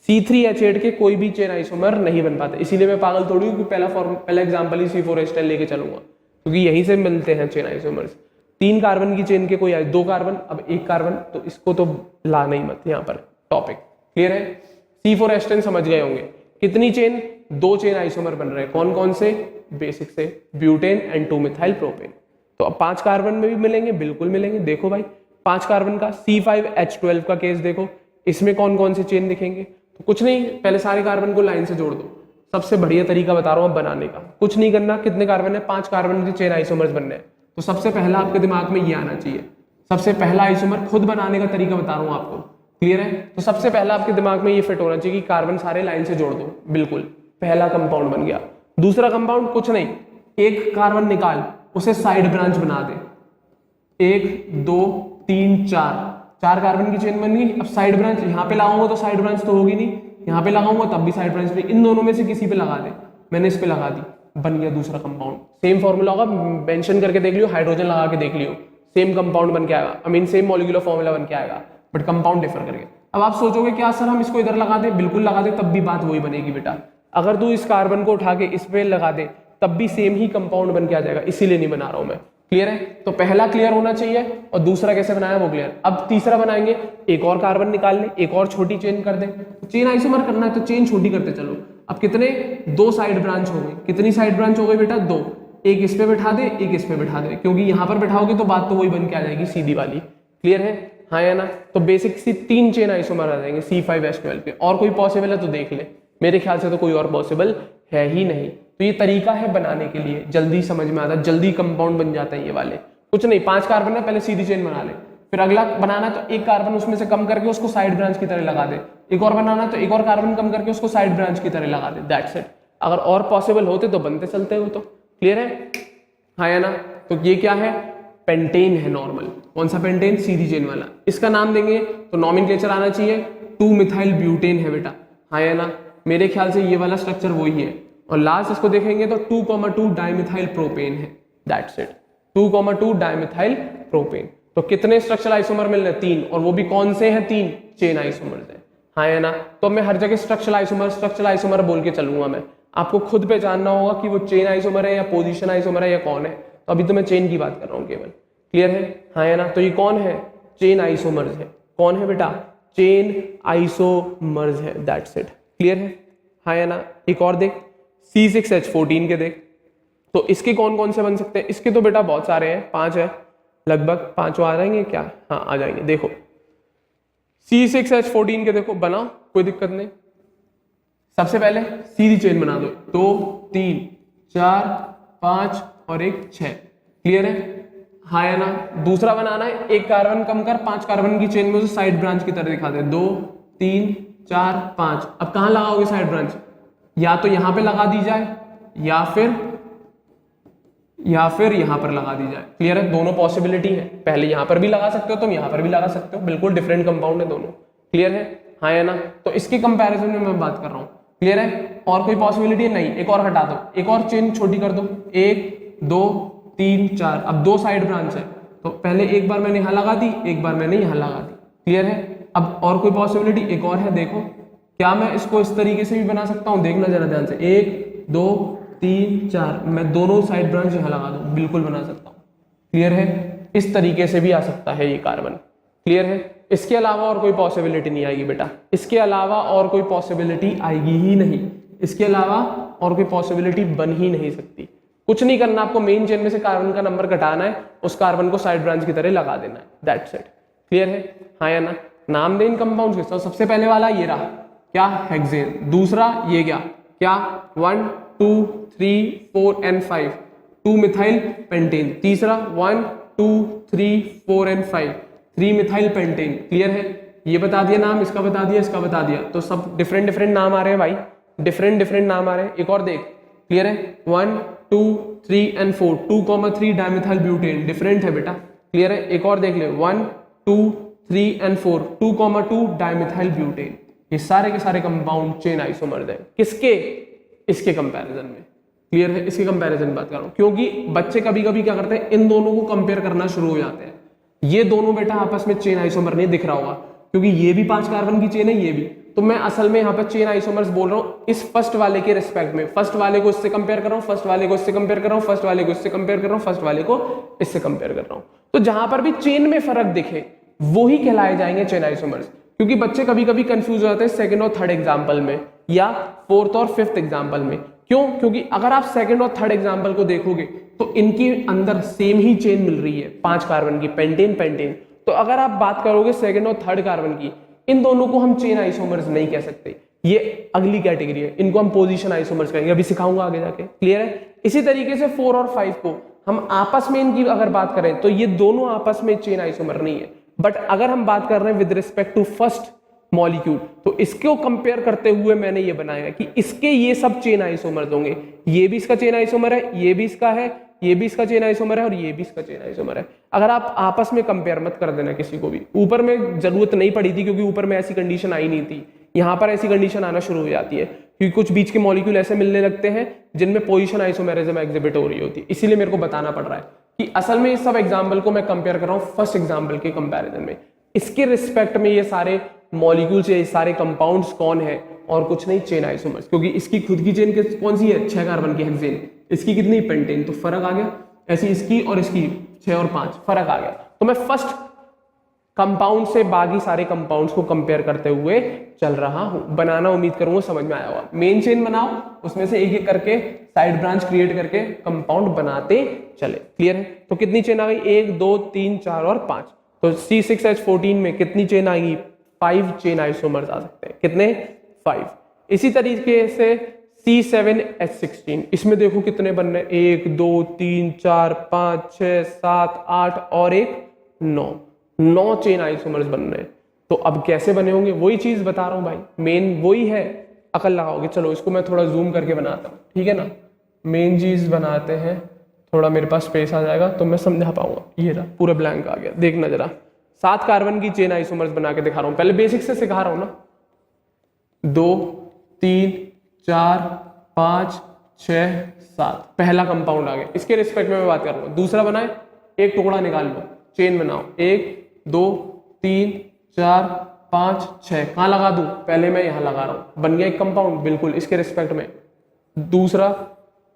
C3H8 के कोई भी चेन आइसोमर नहीं बन पाते। इसीलिए मैं पागल थोड़ी हूँ कि पहला एग्जाम्पल ही C4H10 लेके चलूंगा, क्योंकि यहीं से मिलते हैं चेन आइसोमर्स। 3 कार्बन की चेन के कोई आए 2 कार्बन, अब 1 कार्बन, तो इसको तो लाना ही मत यहाँ पर टॉपिक। क्लियर है? C4H10 समझ गए होंगे। कितनी चेन? 2 चेन आइसोमर बन रहे हैं। कौन कौन से? बेसिक से ब्यूटेन एंड 2-मिथाइल प्रोपेन। तो अब 5 कार्बन में भी मिलेंगे, बिल्कुल मिलेंगे। देखो भाई 5 कार्बन का C5H12 का केस देखो, इसमें कौन कौन से चेन दिखेंगे? तो कुछ नहीं, पहले सारे कार्बन को लाइन से जोड़ दो। सबसे बढ़िया तरीका बता रहा हूं बनाने का, कुछ नहीं करना। कितने कार्बन है? 5 कार्बन के चेन आइसोमर्स बनने हैं। तो सबसे पहला आपके दिमाग में ये आना चाहिए, सबसे पहला आइसोमर खुद बनाने का तरीका बता रहा हूं आपको। क्लियर है? तो सबसे पहला आपके दिमाग में ये फिट होना चाहिए कि कार्बन सारे लाइन से जोड़ दो। बिल्कुल, पहला कंपाउंड बन गया। दूसरा कंपाउंड कुछ नहीं, 1 कार्बन निकाल, उसे साइड ब्रांच बना दे। 1 2 3 4 कार्बन की चेन बन गई। अब साइड ब्रांच यहाँ पे लगाऊंगा तो साइड ब्रांच तो होगी नहीं, यहाँ पे लगाऊंगा तब भी साइड ब्रांच नहीं। इन दोनों में से किसी पे लगा दे। मैंने इस पे लगा दी, बन गया दूसरा कंपाउंड। सेम फॉर्मूला होगा, मेंशन करके देख लियो, हाइड्रोजन लगा के देख लियो, सेम कंपाउंड बन के आएगा। I mean same molecular formula बन के आएगा, बट कंपाउंड डिफर करके। अब आप सोचोगे क्या सर हम इसको इधर लगा दे? बिल्कुल लगा दे, तब भी बात वही बनेगी बेटा। अगर तू इस कार्बन को उठा के इस पे लगा दे तब भी सेम ही कंपाउंड बन के आ जाएगा, इसीलिए नहीं बना रहा हूं मैं। क्लियर है? तो पहला क्लियर होना चाहिए और दूसरा कैसे बनाया वो क्लियर। अब तीसरा बनाएंगे, 1 और कार्बन निकाल ले, 1 और छोटी चेन कर दे। चेन आइसोमर करना है तो चेन छोटी करते चलो। अब कितने? 2 साइड ब्रांच हो गई। कितनी साइड ब्रांच हो गई बेटा? 2। एक इस पे बैठा दे, एक इस पे बैठा दे, क्योंकि यहां पर बैठाओगे तो बात तो वही बन के आ जाएगी सीधी वाली। क्लियर है? हाँ या ना? तो बेसिक सी 3 चेन आइसोमर आ जाएंगे C5H12 पे। और कोई पॉसिबल है तो देख ले, मेरे ख्याल से तो कोई और पॉसिबल है ही नहीं। तो ये तरीका है बनाने के लिए, जल्दी समझ में आता है, जल्दी कंपाउंड बन जाते हैं ये वाले। कुछ नहीं, 5 कार्बन है, पहले सीधी चेन बना ले, फिर अगला बनाना तो 1 कार्बन उसमें से कम करके उसको साइड ब्रांच की तरह लगा दे। 1 और बनाना तो 1 और कार्बन कम करके उसको साइड ब्रांच की तरह लगा दे। That's it. अगर और पॉसिबल होते तो बनते चलते हो तो। क्लियर है? हाँ या ना? तो ये क्या है? पेंटेन है नॉर्मल। कौन सा पेंटेन? सीधी चेन वाला। इसका नाम देंगे तो नॉमेनक्लेचर आना चाहिए 2-मिथाइल ब्यूटेन है बेटा। हाँ या ना? मेरे ख्याल से ये वाला स्ट्रक्चर वही है। और लास्ट इसको देखेंगे तो 2,2 डाइमिथाइल प्रोपेन है, दैट्स इट, 2,2 डाइमिथाइल प्रोपेन। तो कितने स्ट्रक्चरल आइसोमर मिल रहे हैं? 3, और वो भी कौन से हैं? 3 चेन आइसोमर्स हैं, हाँ है ना। तो मैं हर जगह स्ट्रक्चरल आइसोमर बोल के चलूंगा, मैं आपको खुद पहचानना होगा कि वो चेन आइसोमर है या पोजीशन आइसोमर है या कौन है। तो अभी तो मैं चेन की बात कर रहा हूँ केवल, क्लियर है, हाँ है ना। तो ये कौन है? चेन आइसोमर्स है। कौन है बेटा? चेन आइसोमर्स है, दैट्स इट, क्लियर है, हाँ है ना। एक और देख, C6H14 के देख, तो इसके कौन कौन से बन सकते हैं? इसके तो बेटा बहुत सारे हैं, 5 है लगभग, 5 आ जाएंगे क्या? हाँ आ जाएंगे। देखो C6H14 के देखो बनाओ, कोई दिक्कत नहीं। सबसे पहले सीधी चेन बना दो, 2 3 4 5 और एक 6, क्लियर है, हाँ है ना। दूसरा बनाना है, एक कार्बन कम कर 5 कार्बन की चेन में उसे साइड ब्रांच की तरह दिखाते हैं, 2 3 4 5। अब कहां लगाओगे साइड ब्रांच? या तो यहां पे लगा दी जाए या फिर यहां पर लगा दी जाए, क्लियर है, दोनों पॉसिबिलिटी है। पहले यहां पर भी लगा सकते हो तुम, यहां पर भी लगा सकते हो, बिल्कुल डिफरेंट कंपाउंड है दोनों, क्लियर है, हाँ है ना। तो इसके कंपैरिजन में मैं बात कर रहा हूं, क्लियर है। और कोई पॉसिबिलिटी नहीं, एक और हटा दो, एक और चेन छोटी कर दो, 1 2 3 4। अब 2 साइड ब्रांच है, तो पहले एक बार मैंने यहां लगा दी, एक बार मैंने यहां लगा दी, क्लियर है। अब और कोई पॉसिबिलिटी एक और है, देखो क्या मैं इसको इस तरीके से भी बना सकता हूं? देखना जरा ध्यान से, 1 2 3 4, मैं दोनों साइड ब्रांच यहां लगा दूं, बिल्कुल बना सकता हूं, क्लियर है। इस तरीके से भी आ सकता है ये कार्बन, क्लियर है। इसके अलावा और कोई पॉसिबिलिटी नहीं आएगी बेटा, इसके अलावा और कोई पॉसिबिलिटी आएगी ही नहीं, इसके अलावा और कोई पॉसिबिलिटी बन ही नहीं सकती। कुछ नहीं करना, आपको मेन चेन में से कार्बन का नंबर घटाना है, उस कार्बन को साइड ब्रांच की तरह लगा देना है, दैट्स इट, क्लियर है, हाँ या ना। नाम दें इन कंपाउंड्स के, सबसे पहले वाला ये रहा, क्या? हेक्सेन। दूसरा ये क्या 1 2 3 4 and 5 2 मिथाइल पेंटेन। तीसरा 1 2 3 4 and 5 3 मिथाइल पेंटेन, क्लियर है। ये बता दिया नाम, इसका बता दिया, इसका बता दिया, तो सब डिफरेंट नाम आ रहे हैं भाई, डिफरेंट नाम आ रहे हैं। एक और देख, क्लियर है, 1 2 3 and 4 2,3 डाइमिथाइल ब्यूटेन, डिफरेंट है बेटा, क्लियर है। एक और देख ले, 1 2 3 and 4 2,2 डाइमिथाइल ब्यूटेन। ये सारे के सारे कंपाउंड चेन आइसोमर्स हैं, किसके? इसके कंपैरिजन में, क्लियर है, इसके कंपैरिजन में बात कर रहा हूं, क्योंकि बच्चे कभी कभी क्या करते हैं, इन दोनों को कंपेयर करना शुरू हो जाते हैं। ये दोनों बेटा आपस में चेन आइसोमर नहीं दिख रहा होगा, क्योंकि ये भी 5 कार्बन की चेन है, ये भी, तो मैं असल में यहाँ पर चेन आइसोमर्स बोल रहा हूँ इस फर्स्ट वाले के रिस्पेक्ट में। फर्स्ट वाले को इससे कंपेयर कर रहा हूँ, फर्स्ट वाले को इससे कंपेयर कर रहा हूँ, फर्स्ट वाले को इससे कंपेयर कर रहा हूँ, फर्स्ट वाले को इससे कंपेयर कर रहा हूँ। तो जहां पर भी चेन में फर्क दिखे वो ही कहलाए जाएंगे चेन आइसोमर्स। क्योंकि बच्चे कभी कभी कंफ्यूज हो जाते हैं सेकंड और थर्ड एग्जाम्पल में या फोर्थ और फिफ्थ एग्जाम्पल में। क्यों? क्योंकि अगर आप सेकंड और थर्ड एग्जाम्पल को देखोगे तो इनके अंदर सेम ही चेन मिल रही है, 5 कार्बन की, पेंटेन। तो अगर आप बात करोगे सेकंड और थर्ड कार्बन की, इन दोनों को हम चेन आइसोमर्स नहीं कह सकते, ये अगली कैटेगरी है, इनको हम पोजीशन आइसोमर्स कहेंगे, अभी सिखाऊंगा आगे जाके, क्लियर है। इसी तरीके से 4 और 5 को हम आपस में इनकी अगर बात करें तो ये दोनों आपस में चेन आइसोमर नहीं है। बट अगर हम बात कर रहे हैं with respect to first molecule, तो इसको कंपेयर करते हुए मैंने ये बनाया कि इसके ये सब चेन आइसोमर्स होंगे, ये भी इसका चेन आइसोमर है, ये भी इसका है, ये भी इसका चेन आइसोमर है और ये भी इसका चेन आइसोमर है। अगर आप आपस में कंपेयर मत कर देना किसी को भी, ऊपर में जरूरत नहीं पड़ी थी क्योंकि ऊपर में ऐसी कंडीशन आई नहीं थी, यहां पर ऐसी कंडीशन आना शुरू हो जाती है क्योंकि कुछ बीच के मॉलिक्यूल ऐसे मिलने लगते हैं जिनमें पोजीशन आइसोमेरिज्म एग्जिबिट हो रही होती है, इसीलिए मेरे को बताना पड़ रहा है कि असल में इस सब एग्जाम्पल को मैं कंपेयर कर रहा हूं फर्स्ट एग्जाम्पल के कंपैरिजन में। इसके रिस्पेक्ट में ये सारे मॉलिक्यूल्स, ये सारे कंपाउंड्स कौन है और कुछ नहीं, चेन आइसोमर्स। क्योंकि इसकी खुद की चेन कौन सी है, 6 कार्बन की हेक्सेन, इसकी कितनी, पेंटेन, तो फर्क आ गया। ऐसी इसकी और इसकी 6 और 5 फर्क आ गया। तो मैं फर्स्ट कंपाउंड से बाकी सारे कंपाउंड्स को कंपेयर करते हुए चल रहा हूं। बनाना उम्मीद करूंगा समझ में आया होगा। मेन चेन बनाओ, उसमें से एक एक करके साइड ब्रांच क्रिएट करके कंपाउंड बनाते चले, क्लियर है। तो कितनी चेन आ गई, 1 2 3 4 और 5। तो C6H14 में कितनी चेन आएगी, 5 चेन आइसोमर्स आ सकते हैं, कितने, 5। इसी तरीके से C7H16, इसमें देखो कितने बन रहे, 1 2 3 4 5 6 7 8 और एक 9 चेन आइसोमर्स बन रहे हैं। तो अब कैसे बने होंगे, वही चीज बता रहा हूं भाई, मेन वही है, अकल लगाओगे। चलो इसको मैं थोड़ा जूम करके बनाता हूं, ठीक है ना। मेन चीज बनाते हैं, थोड़ा मेरे पास स्पेस आ जाएगा तो मैं समझा पाऊंगा। ये रहा, पूरा ब्लैंक आ गया, देखना जरा। 7 कार्बन की चेन आइसोमर्स बना के दिखा रहा हूं, पहले बेसिक से सिखा रहा हूं ना। 2 3 4 5 6 7, पहला कंपाउंड आ गया। इसके रिस्पेक्ट में मैं बात कर रहा हूँ। दूसरा बनाए, एक टुकड़ा निकाल लो, चेन बनाओ, 1 2 3 4 5 6। कहाँ लगा दूं? पहले मैं यहाँ लगा रहा हूँ, बन गया एक कंपाउंड बिल्कुल इसके रिस्पेक्ट में। दूसरा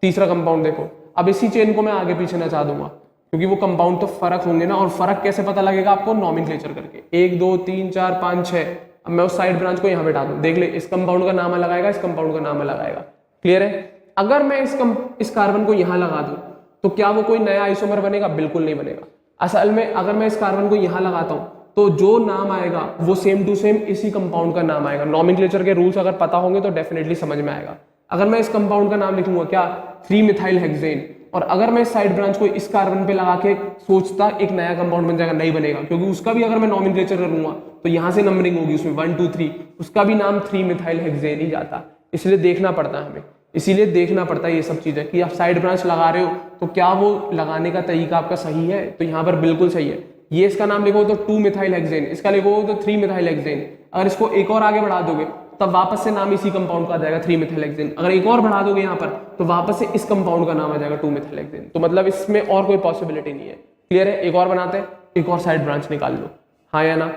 तीसरा कंपाउंड देखो। अब इसी चेन को मैं आगे पीछे नचा दूंगा, क्योंकि वो कंपाउंड तो फर्क होंगे ना। और फर्क कैसे पता लगेगा आपको? नॉमेनक्लेचर करके, 1 2 3 4 5 6। अब मैं उस साइड ब्रांच को यहाँ बैठा दूं, देख ले, इस कंपाउंड का नाम अलग आएगा, इस कंपाउंड का नाम अलग आएगा। क्लियर है? अगर मैं इस कार्बन को यहाँ लगा दूं तो क्या वो कोई नया आइसोमर बनेगा? बिल्कुल नहीं बनेगा। असल में अगर मैं इस कार्बन को यहाँ लगाता हूँ तो जो नाम आएगा वो सेम टू सेम इसी कंपाउंड का नाम आएगा। नॉमेनक्लेचर के रूल्स अगर पता होंगे तो डेफिनेटली समझ में आएगा। अगर मैं इस कंपाउंड का नाम लिखूंगा क्या? 3 मिथाइल हेक्सेन, और अगर मैं इस साइड ब्रांच को इस कार्बन पे लगा के सोचता एक नया कंपाउंड बन जाएगा, नहीं बनेगा, क्योंकि उसका भी अगर मैं नॉमेनक्लेचर करूंगा तो यहाँ से नंबरिंग होगी उसमें 1 2 3, उसका भी नाम 3 मिथाइल हेक्सेन ही जाता। इसलिए देखना पड़ता है हमें, इसीलिए देखना पड़ता है ये सब चीजें कि आप साइड ब्रांच लगा रहे हो तो क्या वो लगाने का तरीका आपका सही है। तो यहाँ पर बिल्कुल सही है। ये इसका नाम लिखो तो 2 मिथाइल हेक्सेन, इसका लिखो तो 3 मिथाइल हेक्सेन। अगर इसको एक और आगे बढ़ा दोगे तब वापस से नाम इसी कंपाउंड का आ जाएगा 3 मिथाइल हेक्सेन। अगर एक और बढ़ा दोगे यहाँ पर तो वापस से इस कंपाउंड का नाम आ जाएगा 2 मिथाइल हेक्सेन। तो मतलब इसमें और कोई पॉसिबिलिटी नहीं है। क्लियर है? एक और बनाते हैं, एक और साइड ब्रांच निकाल लो, हाँ या ना।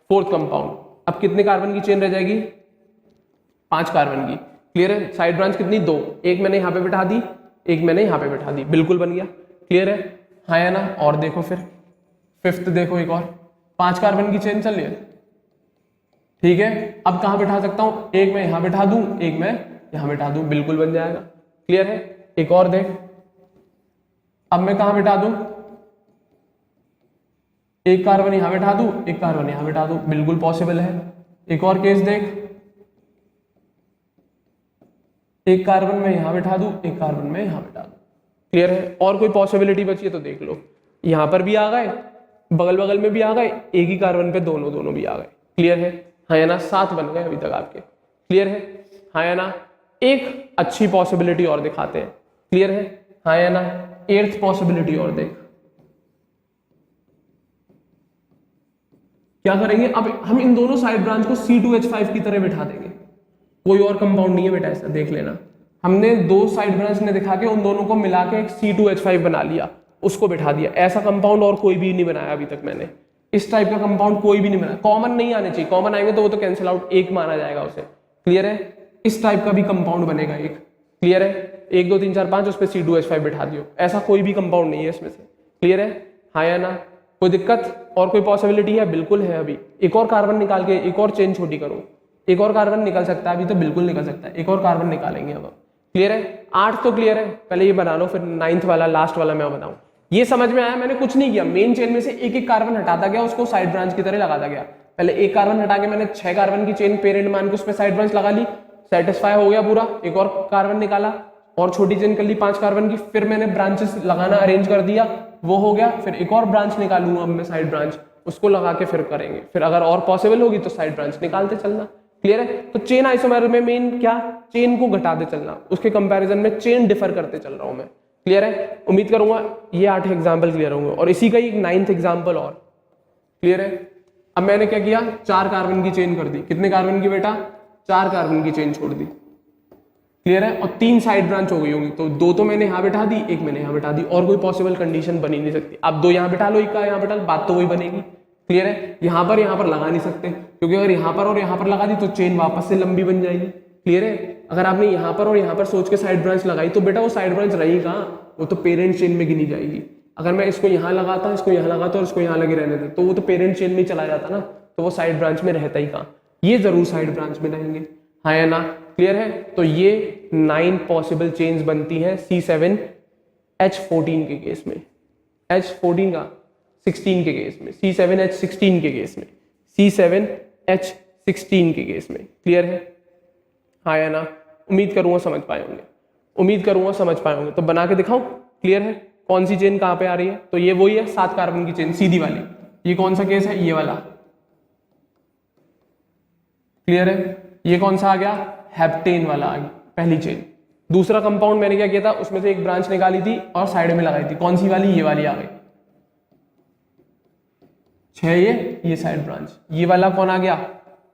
फोर्थ कंपाउंड, अब कितने कार्बन की चेन रह जाएगी? 5 कार्बन की। क्लियर है? साइड ब्रांच कितनी? 2, एक मैंने यहाँ पे बैठा दी, एक मैंने यहाँ पे बैठा दी, बिल्कुल बन गया। क्लियर है? हाँ या ना। और देखो फिर फिफ्थ देखो, एक और 5 कार्बन की चेन चल रही है, ठीक है। अब कहाँ बैठा सकता हूँ? एक मैं यहाँ बैठा दूं, एक मैं यहाँ बैठा दूं, बिल्कुल बन जाएगा। क्लियर है? एक और देख, अब मैं कहाँ बैठा दूं? एक कार्बन यहाँ बैठा दूं, एक कार्बन यहाँ बैठा दूं, बिल्कुल पॉसिबल है। एक और केस देख, एक कार्बन में यहाँ बैठा दूं, एक कार्बन में यहाँ बैठा दूं। क्लियर है? और कोई पॉसिबिलिटी बची है तो देख लो, यहाँ पर भी आ गए, बगल बगल में भी आ गए, एक ही कार्बन पे दोनों भी आ गए। क्लियर है? हाँ या ना। 7 बन गए अभी तक आपके। क्लियर है? हाँ या ना। एक अच्छी पॉसिबिलिटी और दिखाते हैं। क्लियर है? हाँ या ना। 8th पॉसिबिलिटी और देख, क्या करेंगे? अब हम इन दोनों साइड ब्रांच को C2H5 की तरह बिठा देंगे। कोई और कंपाउंड नहीं है बेटा, ऐसा देख लेना। हमने 2 साइड ब्रांच ने दिखा के उन दोनों को मिला के एक C2H5 बना लिया, उसको बिठा दिया। ऐसा कंपाउंड और कोई भी नहीं बनाया अभी तक मैंने। इस टाइप का कंपाउंड कोई भी नहीं बनाया। कॉमन नहीं आने चाहिए, कॉमन आएंगे तो वो तो कैंसिल आउट, एक माना जाएगा उसे। क्लियर है? इस टाइप का भी कंपाउंड बनेगा एक। क्लियर है? 1 2 3 4 5 उस पर C2H5 बिठा दियो, ऐसा कोई भी कंपाउंड नहीं है इसमें से। क्लियर है? हाँ या ना। कोई दिक्कत और कोई पॉसिबिलिटी है? बिल्कुल है। अभी एक और कार्बन निकाल के एक और चेन छोटी करो, एक और कार्बन निकल सकता है, अभी तो बिल्कुल निकल सकता है। एक और कार्बन निकालेंगे अब। क्लियर है? 8 तो क्लियर है, पहले ये बना लो, फिर 9th वाला लास्ट वाला मैं बताऊं। ये समझ में आया? मैंने कुछ नहीं किया, मेन चेन में से एक एक कार्बन हटाता गया, उसको साइड ब्रांच की तरह लगाता गया। पहले एक कार्बन हटा के मैंने 6 कार्बन की चेन पेरेंट मान के उस पर साइड ब्रांच लगा ली, सेटिस्फाई हो गया पूरा। एक और कार्बन निकाला और छोटी चेन कर ली 5 कार्बन की, फिर मैंने ब्रांचेस लगाना अरेंज कर दिया, वो हो गया। फिर एक और ब्रांच निकालूंगा अब मैं साइड ब्रांच, उसको लगा के फिर करेंगे। फिर अगर और पॉसिबल होगी तो साइड ब्रांच निकालते चलना। क्लियर है? तो चेन आइसोमर में मेन क्या? चेन को घटाते चलना, उसके कंपैरिजन में चेन डिफर करते चल रहा हूं मैं। क्लियर है? उम्मीद करूंगा ये 8 एग्जाम्पल क्लियर होंगे, और इसी का ही 9th एग्जाम्पल और। क्लियर है? अब मैंने क्या किया? 4 कार्बन की चेन कर दी। कितने कार्बन की बेटा? 4 कार्बन की चेन छोड़ दी। क्लियर है? और 3 साइड ब्रांच हो गई होंगी, तो 2 तो मैंने यहाँ बैठा दी, एक मैंने यहाँ बैठा दी, और कोई पॉसिबल कंडीशन बनी नहीं सकती। अब 2 यहाँ बैठा लो, एक का यहाँ बैठा लो, बात तो वही बनेगी। क्लियर है? यहाँ पर लगा नहीं सकते, क्योंकि अगर यहाँ पर और यहाँ पर लगा दी तो चेन वापस से लंबी बन जाएगी। क्लियर है? अगर आपने यहाँ पर और यहाँ पर सोच के साइड ब्रांच लगाई तो बेटा वो साइड ब्रांच रही कहाँ? वो तो पेरेंट चेन में गिनी जाएगी। अगर मैं इसको यहाँ लगाता, इसको यहाँ लगाता और इसको यहाँ लगे रहने देता, तो वो तो पेरेंट चेन में ही चला जाता ना, तो वो साइड ब्रांच में रहता ही कहाँ? ये जरूर साइड ब्रांच में रहेंगे। हाँ या ना? क्लियर है? तो ये 9 पॉसिबल चेन्स बनती हैं C7H14 के केस में, H14 का 16 के केस में, C7H16 के केस में, C7H16 के केस में। क्लियर है? हाँ या ना? उम्मीद करूंगा समझ पाए होंगे, उम्मीद करूंगा समझ पाए होंगे। तो बना के दिखाऊं? क्लियर है? कौन सी चेन कहाँ पे आ रही है? तो ये वही है 7 कार्बन की चेन सीधी वाली। ये कौन सा केस है? ये वाला। क्लियर है? ये कौन सा आ गया? हेप्टेन वाला आ गया, पहली चेन। दूसरा कंपाउंड मैंने क्या किया था? उसमें से एक ब्रांच निकाली थी और साइड में लगाई थी। कौन सी वाली? ये वाली आ गई। 6 ये साइड ब्रांच। ये वाला कौन आ गया?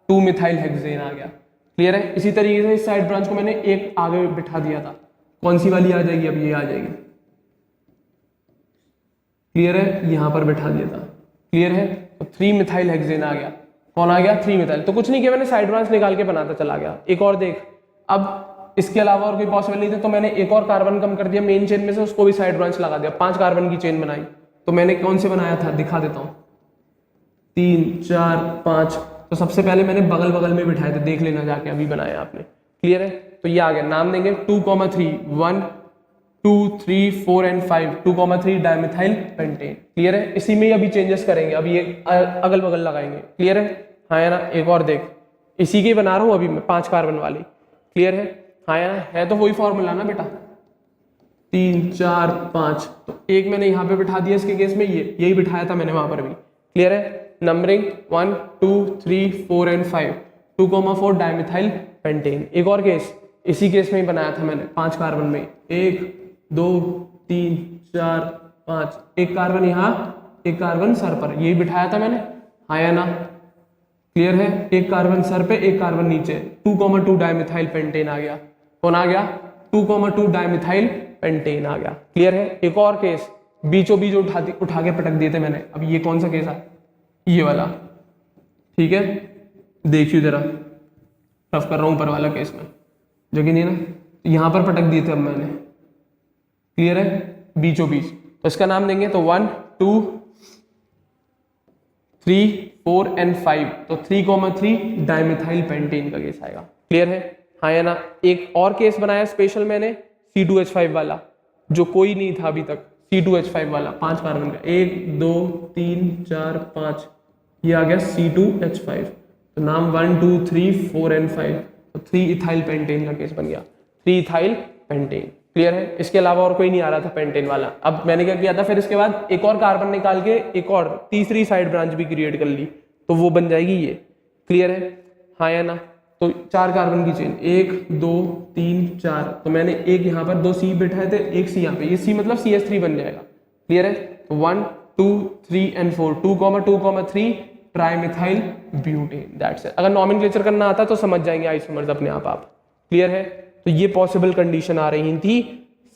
2 मिथाइल हेक्सेन आ गया। क्लियर है? इसी तरीके से इस साइड ब्रांच को मैंने एक आगे बिठा दिया था, कौन सी वाली आ जाएगी, अब ये आ जाएगी। क्लियर है, यहां पर बैठा दिया था। क्लियर है, तो 3 मिथाइल हेक्सेन आ गया। कौन आ गया, 3 मिथाइल। तो कुछ नहीं किया मैंने, साइड ब्रांच निकाल के बनाता चला गया। एक और देख, अब इसके अलावा और कोई पॉसिबल नहीं था, तो मैंने एक और कार्बन कम कर दिया मेन चेन में से, उसको भी साइड ब्रांच लगा दिया, 5 कार्बन की चेन बनाई। तो मैंने कौन से बनाया था, दिखा देता हूं, 3 4 5। तो सबसे पहले मैंने बगल बगल में बिठाए थे, देख लेना जाके, अभी बनाया आपने। क्लियर है, तो ये आ गया। नाम देंगे 2,3 1 2 3 4 एंड 5 2,3 डाइमिथाइल पेंटेन। क्लियर है, इसी में अभी चेंजेस करेंगे, अभी ये अगल बगल लगाएंगे। क्लियर है, हाँ या ना। एक और देख, इसी की बना रहा हूं अभी मैं, 5 कार्बन वाली। क्लियर है, हाँ या ना। है तो वही फॉर्मूला ना बेटा, 3 4 5। तो एक मैंने यहाँ पे बिठा दिया, इसके केस में ये यही बिठाया था मैंने वहां पर भी। क्लियर है, नंबरिंग 1 2 3 4 एंड 5 2,4 डाइमिथाइल पेंटेन। एक और केस, इसी केस में ही बनाया था मैंने, 5 कार्बन में, 1 2 3 4 5। एक कार्बन यहाँ, एक कार्बन सर पर, यही बिठाया था मैंने, हाँ या ना। क्लियर है, एक कार्बन सर पे, एक कार्बन नीचे, 2,2 डाइमिथाइल पेंटेन आ गया। कौन आ गया, 2,2 डाइमिथाइल पेंटेन आ गया। क्लियर है, एक और केस, बीचों बीच उठा के पटक दिए थे मैंने। अब ये कौन सा केस है, ये वाला। ठीक है, देखिए जरा, रफ कर रहा हूं ऊपर वाला केस में, जो कि नहीं ना, यहां पर पटक दिए थे अब मैंने। क्लियर है, बीचों बीच। तो इसका नाम देंगे तो 1 2 3 4 एंड 5। तो 3,3 डाइमिथाइल पेंटेन का केस आएगा। क्लियर है, हाँ या ना। एक और केस बनाया स्पेशल मैंने, C2H5 वाला, जो कोई नहीं था अभी तक, C2H5 वाला, 5 कार्बन का, 1 2 3 4 5, ये आ गया C2H5। तो नाम 1 2 3 4 एंड 5। तो 3 इथाइल पेंटेन का केस बन गया, 3 इथाइल पेंटेन। क्लियर है, इसके अलावा और कोई नहीं आ रहा था पेंटेन वाला। अब मैंने क्या किया था, फिर इसके बाद एक और कार्बन निकाल के एक और तीसरी साइड ब्रांच भी क्रिएट कर ली, तो वो बन जाएगी ये। क्लियर है, हाँ या ना। तो 4 कार्बन की चेन, 1 2 3 4। तो मैंने एक यहाँ पर 2 C बिठाए थे, एक C यहाँ पे, ये C मतलब CH3 बन जाएगा। क्लियर है, तो 1 2 3 and 4 2,3 trimethyl butane. That's it. अगर नॉमेनक्लेचर करना आता तो समझ जाएंगे आइसोमर्स अपने आप। क्लियर है, तो ये पॉसिबल कंडीशन आ रही थी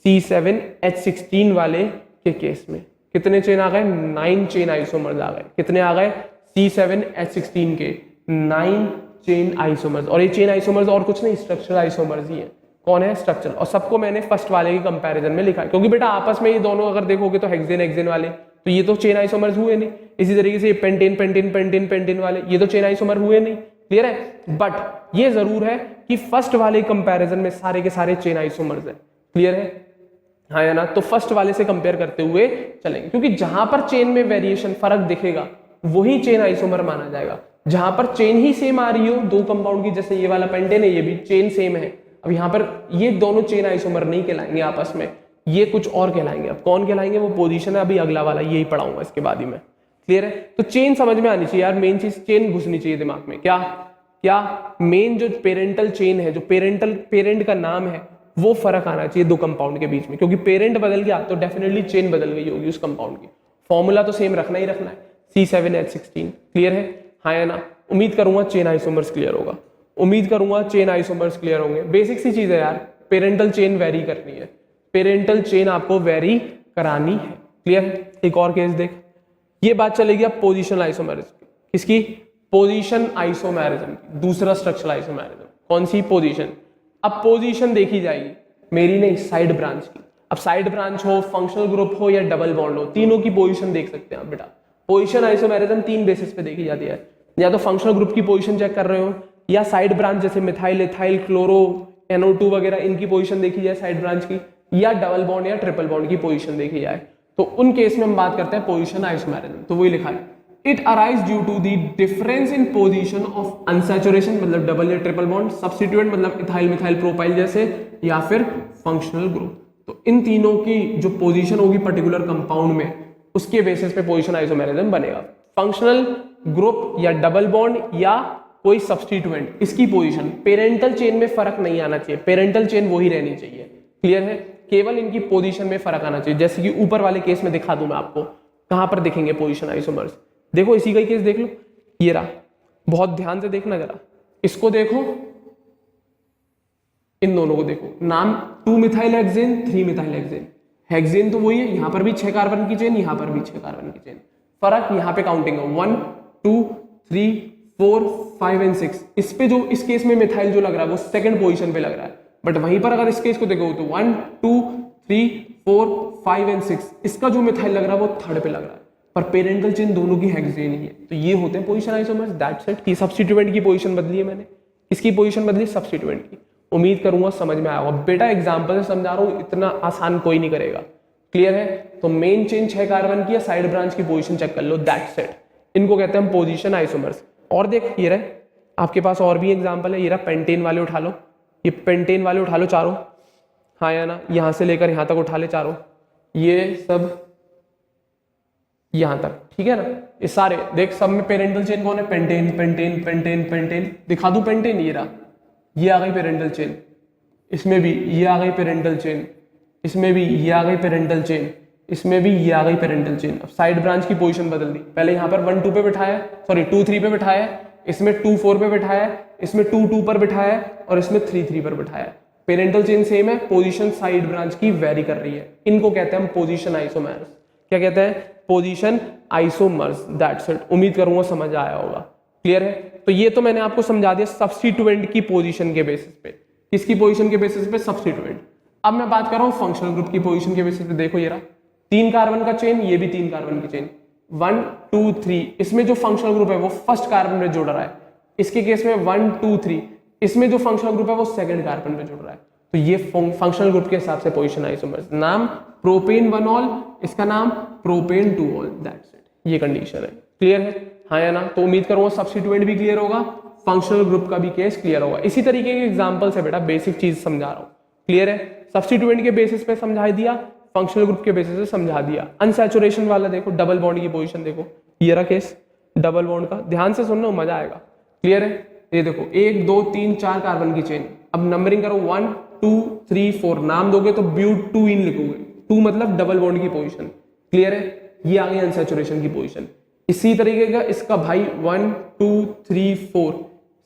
C7H16 वाले के केस में। कितने चेन आ गए, 9 चेन आइसोमर्स आ गए। कितने आ गए, C7H16 के 9 चेन आइसोमर्स। और ये चेन आइसोमर्स और कुछ नहीं, स्ट्रक्चरल आइसोमर्स ही है। कौन है, स्ट्रक्चरल। और सबको मैंने फर्स्ट वाले के कंपैरिजन में लिखा है, क्योंकि बेटा आपस में ये दोनों अगर देखोगे तो हेक्सेन हेक्सेन वाले, तो ये तो चेन आइसोमर्स हुए नहीं। इसी तरीके से ये पेंटेन पेंटेन पेंटेन पेंटेन वाले, ये तो चेन आइसोमर हुए नहीं। क्लियर है, बट ये जरूर है कि फर्स्ट वाले कंपैरिजन में सारे के सारे चेन आइसोमर्स हैं। क्लियर है, हाँ या ना। तो फर्स्ट वाले से कंपेयर करते हुए चलेंगे, क्योंकि जहां पर चेन में वेरिएशन, फर्क दिखेगा, वही चेन आइसोमर माना जाएगा। जहां पर चेन ही सेम आ रही हो दो कंपाउंड की, जैसे ये वाला पेंटेन है, ये भी चेन सेम है, अब यहाँ पर ये दोनों चेन आइसोमर नहीं कहलाएंगे आपस में, ये कुछ और कहलाएंगे। अब कौन कहलाएंगे, वो पोजीशन है, अभी अगला वाला यही पढ़ाऊंगा इसके बाद ही मैं। क्लियर है, तो चेन समझ में आनी चाहिए यार, मेन चीज चेन घुसनी चाहिए दिमाग में। क्या क्या मेन जो पेरेंटल चेन है, जो पेरेंट का नाम है, वो फर्क आना चाहिए दो कंपाउंड के बीच में, क्योंकि पेरेंट बदल गया तो डेफिनेटली चेन बदल गई होगी उस कंपाउंड की। फॉर्मूला तो सेम रखना ही रखना है, C7H16। क्लियर है, हाँ या ना। उम्मीद करूंगा चेन आइसोमर्स क्लियर होगा, उम्मीद करूंगा चेन आइसोमर्स क्लियर होंगे। बेसिक सी चीज है यार, पेरेंटल चेन वेरी करनी है, पेरेंटल चेन आपको वेरी करानी है। क्लियर है, एक और केस देख, ये बात चलेगी अब पोजीशन आइसोमेरिज्म की। किसकी, पोजीशन आइसोमेरिज्म की, दूसरा स्ट्रक्चरल आइसोमेरिज्म। कौन सी, पोजीशन। अब पोजीशन देखी जाएगी मेरी नहीं, साइड ब्रांच की। अब साइड ब्रांच हो, फंक्शनल ग्रुप हो या डबल बॉन्ड हो, तीनों की पोजीशन देख सकते हैं आप बेटा। पोजीशन आइसोमेरिज्म 3 बेसिस पे देखी जाती है, या तो फंक्शनल ग्रुप की पोजीशन चेक कर रहे हो, या साइड ब्रांच जैसे मिथाइल इथाइल क्लोरो NO2 वगैरह, इनकी पोजीशन देखी जाए साइड ब्रांच की, या डबल बॉन्ड या ट्रिपल बॉन्ड की पोजीशन देखी जाए। तो उन केस में हम बात करते हैं पोजीशन आइसोमेरिज्म। तो वही लिखा है, it arise due to the difference in position of unsaturation, मतलब डबल या ट्रिपल बॉन्ड, सब्स्टिट्यूएंट मतलब इथाइल मिथाइल प्रोपाइल जैसे, या फिर फंक्शनल ग्रुप। तो इन तीनों की जो पोजीशन होगी पर्टिकुलर कंपाउंड में, उसके बेसिस पे पोजीशन आइसोमेरिज्म बनेगा। फंक्शनल ग्रुप या डबल बॉन्ड या कोई सब्स्टिट्यूएंट, इसकी पोजीशन, पेरेंटल चेन में फर्क नहीं आना चाहिए, पेरेंटल चेन वही रहनी चाहिए। क्लियर है, केवल इनकी पोजीशन में फर्क आना चाहिए। जैसे कि ऊपर वाले केस में दिखा दूं मैं आपको, कहां पर दिखेंगे पोजीशन आइसोमर्स। देखो इसी का ही केस देख लो, ये रहा, बहुत ध्यान से देखना जरा, इसको देखो, इन दोनों को देखो, नाम 2 methyl hexane 3 methyl hexane, hexane तो वही है, यहाँ पर भी 6 कार्बन की चेन, यहाँ पर भी 6 कार्बन की चेन, फर्क यहाँ पे काउंटिंग है 1 2 3 4 5 एंड 6। इस पे जो इस केस में मिथाइल जो लग रहा है वो सेकंड पोजीशन पे लग रहा है, बट वहीं पर अगर इस केस को देखो तो 1 2 3 4 5 एंड 6 इसका जो मिथाइल लग रहा है वो थर्ड पे लग रहा है, पर पेरेंटल चेन दोनों की हेक्सेन ही है। तो ये होते हैं पोजीशन आइसोमर्स। That's it. की सब्स्टिट्यूएंट की पोजीशन बदली है मैंने, किसकी पोजीशन बदली? सब्स्टिट्यूएंट की। उम्मीद करूंगा समझ में आया होगा। बेटा एग्जांपल से समझा रहा हूं, इतना आसान कोई नहीं करेगा। क्लियर है? तो मेन चेन 6 कार्बन की है, साइड ब्रांच की पोजीशन चेक कर लो। That's it. इनको कहते हैं हम पोजीशन आइसोमर्स। और देख ये रहे आपके पास और भी एग्जांपल है, ये रहा पेंटेन वाले उठा लो, ये पेंटेन वाले उठा लो चारों, हाँ या ना, यहां से लेकर यहां तक उठा ले चारों, ये सब यहां तक, ठीक है ना। ये सारे देख, सब में पेरेंटल चेन कौन है? Pentane pentane pentane pentane. दिखा दूं पेंटेन, ये रहा, ये आ गई पेरेंटल चेन, इसमें भी ये आ गई पेरेंटल चेन, इसमें भी ये आ गई पेरेंटल चेन, इसमें भी ये आ गई पेरेंटल चेन। अब साइड ब्रांच की पोजीशन बदल दी, पहले यहाँ पर 1 2 पे बिठाया, सॉरी 2 3 पे बिठाया, इसमें 2 4 पे बिठाया, इसमें 2 2 पर बिठाया और इसमें 3 3 पर बिठाया। पेरेंटल चेन सेम है, पोजीशन साइड ब्रांच की वेरी कर रही है। इनको कहते हैं हम पोजीशन आइसोमर्स। क्या कहते हैं? Position isomers. That's it. उम्मीद करूंगा समझ आया होगा। क्लियर है? तो ये तो मैंने आपको समझा दिया सब्स्टिट्यूएंट की पोजीशन के बेसिस पे। किसकी पोजीशन के बेसिस पे? सब्स्टिट्यूएंट। अब मैं बात कर रहा हूं फंक्शनल ग्रुप की पोजीशन के बेसिस पे। देखो ये रहा 3 कार्बन का चेन, ये भी 3 कार्बन की चेन, 1 2 3। इसमें जो फंक्शनल ग्रुप है वो फर्स्ट कार्बन पे जुड़ रहा है, इसके केस में 1 2 3। इसमें जो फंक्शनल ग्रुप है वो सेकंड कार्बन पे जुड़ रहा है। तो ये फंक्शनल ग्रुप के हिसाब से पोजीशन आइसोमर्स। नाम प्रोपेन 1 ऑल, इसका नाम प्रोपेन 2 ऑल। That's it. ये कंडीशन है। क्लियर है? हाँ या ना? तो उम्मीद करूंगा सब्स्टिट्यूएंट भी क्लियर होगा, फंक्शनल ग्रुप का भी केस क्लियर होगा। इसी तरीके के एग्जांपल से बेटा बेसिक चीज समझा रहा हूं। क्लियर है? सब्स्टिट्यूएंट के बेसिस पे समझा दिया, फंक्शनल ग्रुप के बेसिस पे समझा दिया। अनसैचुरेशन वाला देखो, डबल बॉन्ड की पोजीशन देखो, ये रहा केस डबल बॉन्ड का। ध्यान से सुनना, मजा आएगा। क्लियर है? ये देखो 1 2 3 4 कार्बन की चेन। अब नंबरिंग करो 1 2 3 4। नाम दोगे तो ब्यूट 2 इन लिखोगे, 2 मतलब डबल बॉन्ड की पोजीशन। क्लियर है? ये आ गई अनसैचुरेशन की पोजीशन। इसी तरीके का इसका भाई 1 2 3 4,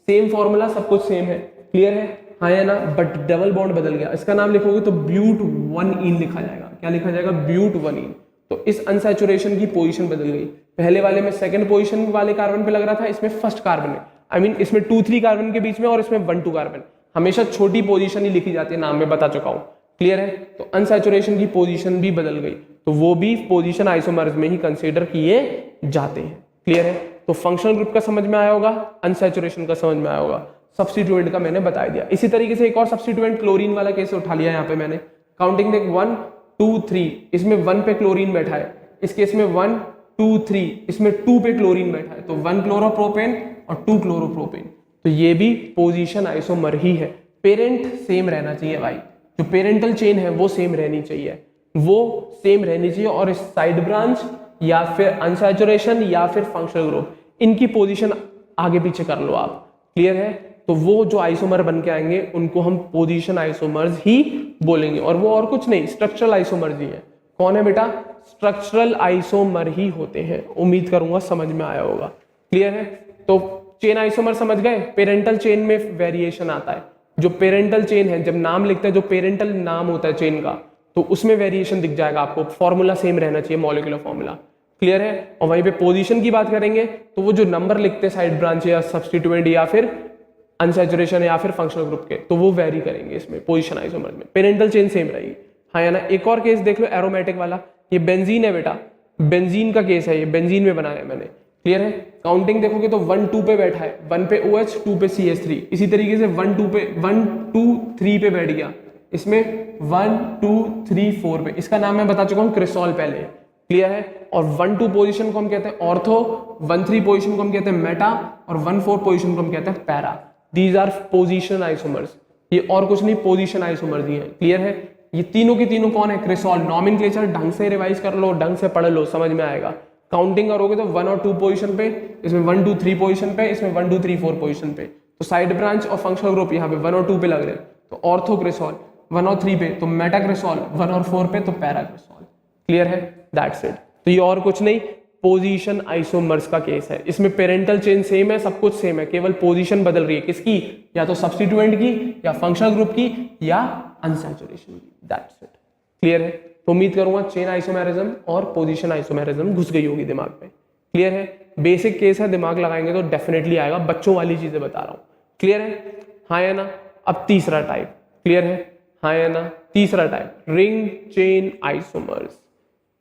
सेम फॉर्मूला, सब कुछ सेम है। क्लियर है? हाँ या ना? बट डबल बॉन्ड बदल गया। इसका नाम लिखोगे तो ब्यूट 1 इन लिखा जाएगा। क्या लिखा जाएगा? ब्यूट 1 इन। तो इस अनसैचुरेशन की पोजीशन बदल गई। पहले वाले में सेकंड पोजीशन वाले कार्बन पे लग रहा था, इसमें फर्स्ट कार्बन है। आई मीन इसमें 2 3 कार्बन के बीच में और इसमें 1 2 कार्बन। हमेशा छोटी पोजीशन ही लिखी जाती है, नाम में बता चुका हूं। क्लियर है? तो अनसैचुरेशन की पोजीशन भी बदल गई, तो वो भी पोजीशन आइसोमर्स में ही कंसीडर किए जाते हैं। क्लियर है? तो फंक्शनल ग्रुप का समझ में आया होगा, अनसैचुरेशन का समझ में आया होगा, सब्स्टिट्यूएंट का मैंने बता दिया। इसी तरीके से एक और सब्स्टिट्यूएंट क्लोरीन वाला केस उठा लिया यहाँ पे मैंने। काउंटिंग देख 1 2 3, इसमें 1 पे क्लोरीन बैठा है, इस केस में 1 2 3, इसमें 2 पे क्लोरीन बैठा है, तो 1 क्लोरोप्रोपेन और 2 क्लोरोप्रोपेन। तो ये भी पोजीशन आइसोमर ही है। पेरेंट सेम रहना चाहिए भाई, जो पेरेंटल चेन है वो सेम रहनी चाहिए, वो सेम रहनी चाहिए। और इस साइड ब्रांच या फिर अनसैचुरेशन या फिर फंक्शनल ग्रुप, इनकी पोजीशन आगे पीछे कर लो आप। क्लियर है? तो वो जो आइसोमर बन के आएंगे उनको हम पोजीशन आइसोमर्स ही बोलेंगे, और वो और कुछ नहीं, स्ट्रक्चरल आइसोमर्स ही है। कौन है बेटा? स्ट्रक्चरल आइसोमर ही होते हैं। उम्मीद करूंगा समझ में आया होगा। क्लियर है? तो चेन आइसोमर समझ गए। पेरेंटल चेन में वेरिएशन आता है। जो पेरेंटल चेन है, जब नाम लिखते हैं, जो पेरेंटल नाम होता है चेन का, तो उसमें वेरिएशन दिख जाएगा आपको। फॉर्मूला सेम रहना चाहिए, मॉलिक्यूलर फॉर्मूला। क्लियर है? और वहीं पे पोजीशन की बात करेंगे तो वो जो नंबर लिखते हैं साइड ब्रांच या सब्स्टिट्यूएंट या फिर अनसैचुरेशन या फिर फंक्शनल ग्रुप के, तो वो वेरी करेंगे इसमें पोजीशन आइसोमर में। पेरेंटल चेन सेम रहेगी। हाँ या ना? एक और केस देख लो एरोमेटिक वाला, ये बेंजीन है बेटा, बेंजीन का केस है, ये बेंजीन में बनाया है मैंने। क्लियर है? काउंटिंग देखोगे तो 1 2 पे बैठा है, 1 पे OH 2 पे CH3। इसी तरीके से 1 2 पे 1 2 3 पे बैठ गया, इसमें 1 2 3 4 पे। इसका नाम मैं बता चुका हूं, क्रिसॉल पहले। क्लियर है? और 1 2 पोजीशन को हम कहते हैं ऑर्थो, 1 3 पोजीशन को हम कहते हैं मेटा, और 1 4 पोजीशन को हम कहते हैं para. These are position isomers. ये और कुछ नहीं, पोजीशन आइसोमर्स ही है। क्लियर है? ये तीनों की तीनों कौन है? क्रिसॉल। नॉमेनक्लेचर ढंग से रिवाइज कर लो, ढंग से पढ़ लो, समझ में आएगा। काउंटिंग करोगे तो 1 और 2 पोजीशन पे, इसमें 1 2 3 पोजीशन पे, इसमें 1 2 3 4 पोजीशन पे। तो साइड ब्रांच और फंक्शनल ग्रुप यहाँ पे 1 और 2 पे लग रहे हैं, तो ऑर्थो क्रिसॉल। 1 और 3 पे तो मेटा क्रिसॉल, 1 और 4 पे तो पैरा क्रिसॉल। क्लियर है? That's it. तो ये और कुछ नहीं, पोजीशन आइसोमर्स का केस है। इसमें पेरेंटल चेन सेम है, सब कुछ सेम है, केवल पोजीशन बदल रही है। किसकी? या तो सब्स्टिट्यूएंट की, या फंक्शनल ग्रुप की, या अनसैचुरेशन की। That's it. क्लियर है? तो उम्मीद करूंगा चेन आइसोमेरिज्म और पोजीशन आइसोमेरिज्म घुस गई होगी दिमाग में। क्लियर है? बेसिक केस है, दिमाग लगाएंगे तो डेफिनेटली आएगा। बच्चों वाली चीजें बता रहा हूं। क्लियर है? हाँ या ना? अब तीसरा टाइप। क्लियर है? हाँ या ना? तीसरा type, ring chain isomers.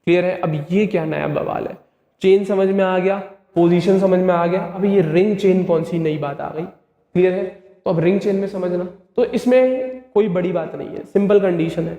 Clear है? अब ये क्या नया बवाल है? चेन समझ में आ गया, पोजीशन समझ में आ गया, अब ये रिंग चेन कौन सी नई बात आ गई? क्लियर है? तो अब रिंग चेन में समझना, तो इसमें कोई बड़ी बात नहीं है, सिंपल कंडीशन है।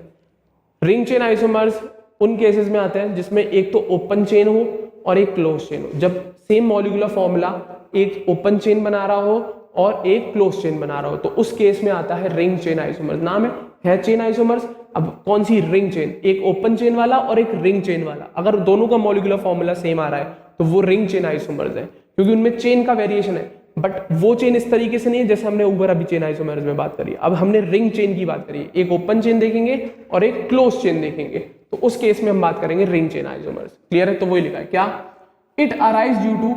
रिंग चेन आइसोमर्स उन केसेस में आते हैं जिसमें एक तो ओपन चेन हो और एक क्लोज चेन हो। जब सेम मॉलिक्यूलर फॉर्मूला एक ओपन चेन बना रहा हो और एक क्लोज चेन बना रहा हो, तो उस केस में आता है रिंग चेन आइसोमर्स। नाम है चेन आइसोमर्स। अब कौन सी? रिंग चेन, एक ओपन चेन वाला और एक रिंग चेन वाला। अगर दोनों का मॉलिक्यूलर फॉर्मूला सेम आ रहा है तो वो रिंग चेन आइसोमर्स है, क्योंकि उनमें चेन का वेरिएशन है। बट वो चेन इस तरीके से नहीं है जैसे हमने ऊपर अभी चेन आइसोमर्स में बात करी। अब हमने रिंग चेन की बात करी, एक ओपन चेन देखेंगे और एक क्लोज चेन देखेंगे, तो उस केस में हम बात करेंगे रिंग चेन आइसोमर्स। क्लियर है? तो वही लिखा है क्या? It arise due to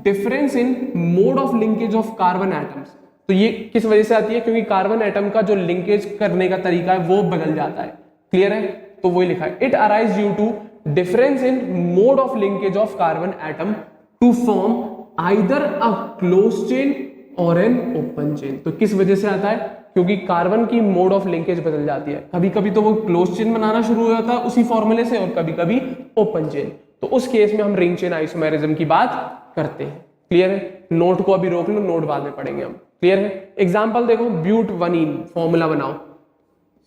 difference in mode of linkage of carbon atoms. तो ये किस वजह से आती है? क्योंकि कार्बन एटम का जो लिंकेज करने का तरीका है वो बदल जाता है। क्लियर है? तो वही लिखा है, it arise due to difference in mode of linkage of carbon atom to form either a close chain or an open chain. तो किस वजह से आता है? क्योंकि कार्बन की मोड ऑफ लिंकेज बदल जाती है। कभी कभी तो वो क्लोज चेन बनाना शुरू हो जाता है उसी फॉर्मूले से, और कभी कभी ओपन चेन। तो उस केस में हम रिंग चेन आइसोमेरिज्म की बात करते हैं। क्लियर है? नोट को अभी रोक लो, नोट बाद में पढ़ेंगे हम। क्लियर है? एग्जाम्पल देखो, ब्यूट 1इन फॉर्मूला बनाओ,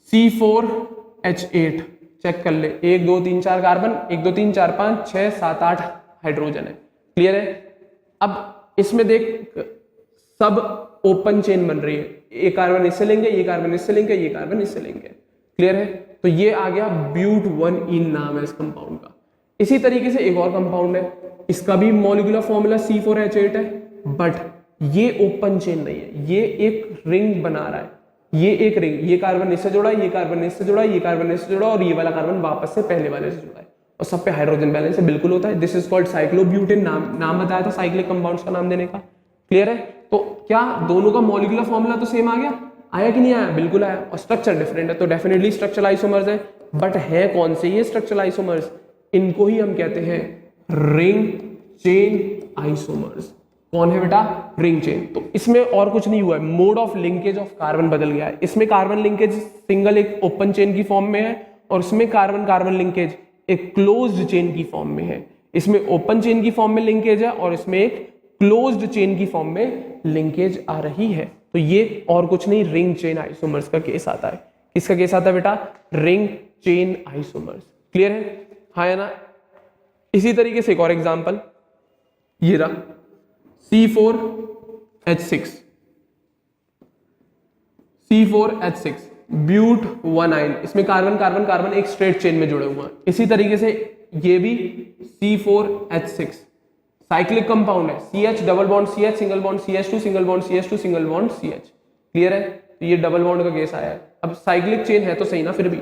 C4H8, चेक कर ले, 1 2 3 4 कार्बन, 1 2 3 4 5 6 7 8 हाइड्रोजन है। क्लियर है? अब इसमें देख, सब ओपन चेन बन रही है, ये कार्बन इससे लेंगे, ये कार्बन इससे लेंगे, ये कार्बन इससे लेंगे। क्लियर है? तो ये आ गया ब्यूट 1इन नाम है इस कंपाउंड का। इसी तरीके से एक और कंपाउंड है, इसका भी मॉलिक्यूलर फॉर्मूला C4H8 है, बट ये ओपन चेन नहीं है, ये एक रिंग बना रहा है। ये एक रिंग, ये कार्बन इससे जुड़ा है, ये कार्बन इससे जुड़ा है, ये कार्बन इससे जुड़ा है, और ये वाला कार्बन वापस से पहले वाले से जुड़ा है, और सब पे हाइड्रोजन बैलेंस है, बिल्कुल होता है। This is called cyclobutane. नाम बताया था साइक्लिक कंपाउंड्स का नाम देने का। क्लियर है? तो क्या दोनों का मॉलिक्यूलर फॉर्मूला तो सेम आ गया? आया कि नहीं आया? बिल्कुल आया। और स्ट्रक्चर डिफरेंट है, तो डेफिनेटली स्ट्रक्चरल आइसोमर्स है। बट है कौन से ये स्ट्रक्चरल आइसोमर्स? इनको ही हम कहते हैं रिंग चेन आइसोमर्स। कौन है बेटा? Ring chain. तो इसमें और कुछ नहीं हुआ है, mode of linkage of carbon बदल गया है। इसमें कार्बन लिंकेज सिंगल एक ओपन चेन की फॉर्म में है, और इसमें कार्बन कार्बन लिंकेज एक क्लोज्ड चेन की फॉर्म में है। इसमें ओपन चेन की फॉर्म में लिंकेज है, और इसमें एक क्लोज्ड चेन की फॉर्म में लिंकेज आ रही है। तो ये और कुछ नहीं, रिंग चेन आइसोमर्स का केस आता है। किसका केस आता है बेटा? Ring chain isomers. क्लियर है? हाँ या ना? इसी तरीके से एक और एग्जांपल, ये रहा C4H6, C4H6 ब्यूट 1ine। इसमें कार्बन कार्बन कार्बन एक स्ट्रेट चेन में जुड़े हुए हैं। इसी तरीके से ये भी C4H6 साइक्लिक कंपाउंड है, CH double bond CH single bond CH2 single bond CH2 single bond CH। Clear है? तो ये डबल बॉन्ड का केस आया है। अब साइक्लिक चेन है तो सही ना, फिर भी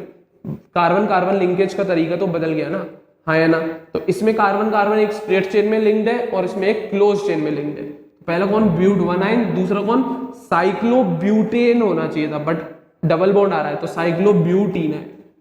कार्बन कार्बन लिंकेज का तरीका तो बदल गया ना। हाँ या ना? तो इसमें कार्बन कार्बन एक स्ट्रेट चेन में लिंक्ड है, और इसमें एक क्लोज चेन में लिंक्ड है। पहला कौन? ब्यूट 1ine, दूसरा कौन? साइक्लोब्यूटेन होना चाहिए था, बट डबल बॉन्ड आ रहा है तो साइक्लोब्यूटीन है।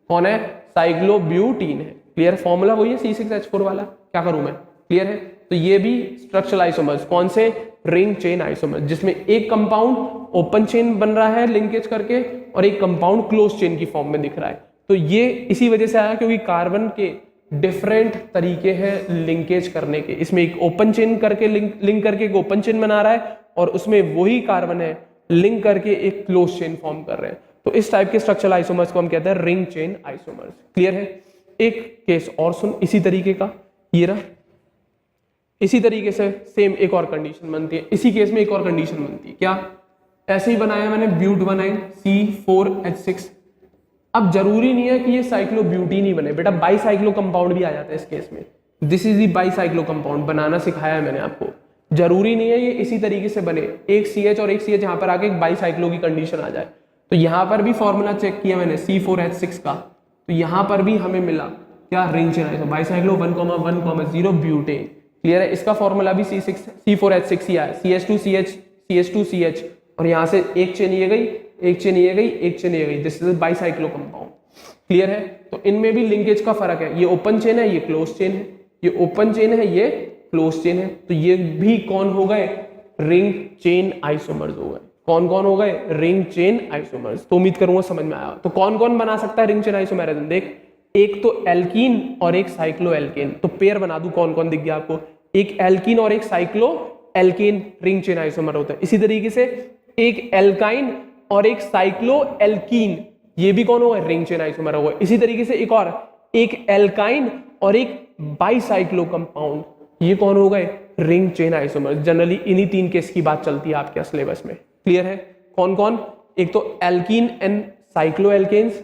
कौन है? साइक्लोब्यूटीन है। क्लियर? फॉर्मूला वही है C6H4 वाला। क्या करूं मैं? क्लियर है? तो ये भी स्ट्रक्चरल आइसोमर्स। कौन से? रिंग चेन आइसोमर्स, जिसमें एक कंपाउंड ओपन चेन बन रहा है लिंकेज करके, और एक कंपाउंड क्लोज चेन की फॉर्म में दिख रहा है। तो ये इसी वजह से आया क्योंकि कार्बन के डिफरेंट तरीके हैं लिंकेज करने के। इसमें एक ओपन चेन करके लिंक करके एक ओपन चेन बना रहा है, और उसमें वही कार्बन है लिंक करके एक क्लोज चेन फॉर्म कर रहे हैं। तो इस टाइप के स्ट्रक्चरल आइसोमर्स को हम कहते हैं रिंग चेन आइसोमर्स। क्लियर है? एक केस और सुन इसी तरीके का, ये रहा। इसी तरीके से सेम एक और कंडीशन बनती है, इसी केस में एक और कंडीशन बनती है। क्या? ऐसे ही बनाया मैंने ब्यूट 1ine C4H6। अब जरूरी नहीं है कि ये साइक्लोब्यूटीन ही बने बेटा, बाईसाइक्लो कंपाउंड भी आ जाता है इस केस में। This is the bicyclo compound, बनाना सिखाया है मैंने आपको। जरूरी नहीं है ये इसी तरीके से बने, एक CH और एक CH यहाँ पर आके एक बाईसाइक्लो की कंडीशन आ जाए। तो यहाँ पर भी फॉर्मूला चेक किया मैंने C4H6 का, तो यहाँ पर भी हमें मिला क्या, ring chain isomer, bicyclo 1,1,0 butane. Clear है, इसका फॉर्मूला भी C4H6 ही आया, CH2CH और यहाँ से एक चेन ये गई, एक चेन ये गई, एक चेन ये गई, this is bicyclo compound. Clear है, तो इनमें भी लिंकेज का फर्क है, ये ओपन चेन है, ये क्लोज चेन है, ये ओपन चेन है, ये क्लोज चेन है, तो ये भी कौन हो गए, रिंग चेन आइसोमर्स हो गए। कौन कौन हो गए, रिंग चेन आइसोमर्स। तो उम्मीद करूंगा समझ में आया। तो कौन कौन बना सकता है रिंग चेन आइसोमेरिज्म, देख एक तो एल्कीन और एक साइक्लो एल्केन, तो पेयर बना दूं, कौन कौन दिख गया आपको, एक एल्कीन और एक cycloalkane ring chain isomer होता है। इसी तरीके से एक एल्काइन और एक साइक्लो एल्कीन, ये भी कौन होगा, रिंग चेन आइसोमर होगा। इसी तरीके से एक और, एक एल्काइन और एक बाईसाइक्लो कंपाउंड, ये कौन हो गए, रिंग चेन आइसोमर। जनरली इन्हीं तीन केस की बात चलती है आपके सिलेबस में। क्लियर है, कौन कौन, एक तो एल्कीन एंड साइक्लो एल्केन्स,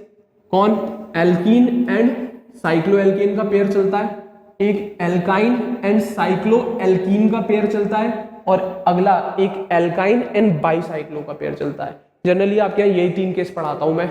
कौन, एल्कीन एंड साइक्लो एल्केन का पेयर चलता है, एक एल्काइन एंड साइक्लो एल्कीन का पेयर चलता है, और अगला एक एल्काइन एंड बाईसाइक्लो का पेयर चलता है। जनरली आपके यहाँ यही तीन केस पढ़ाता हूं मैं,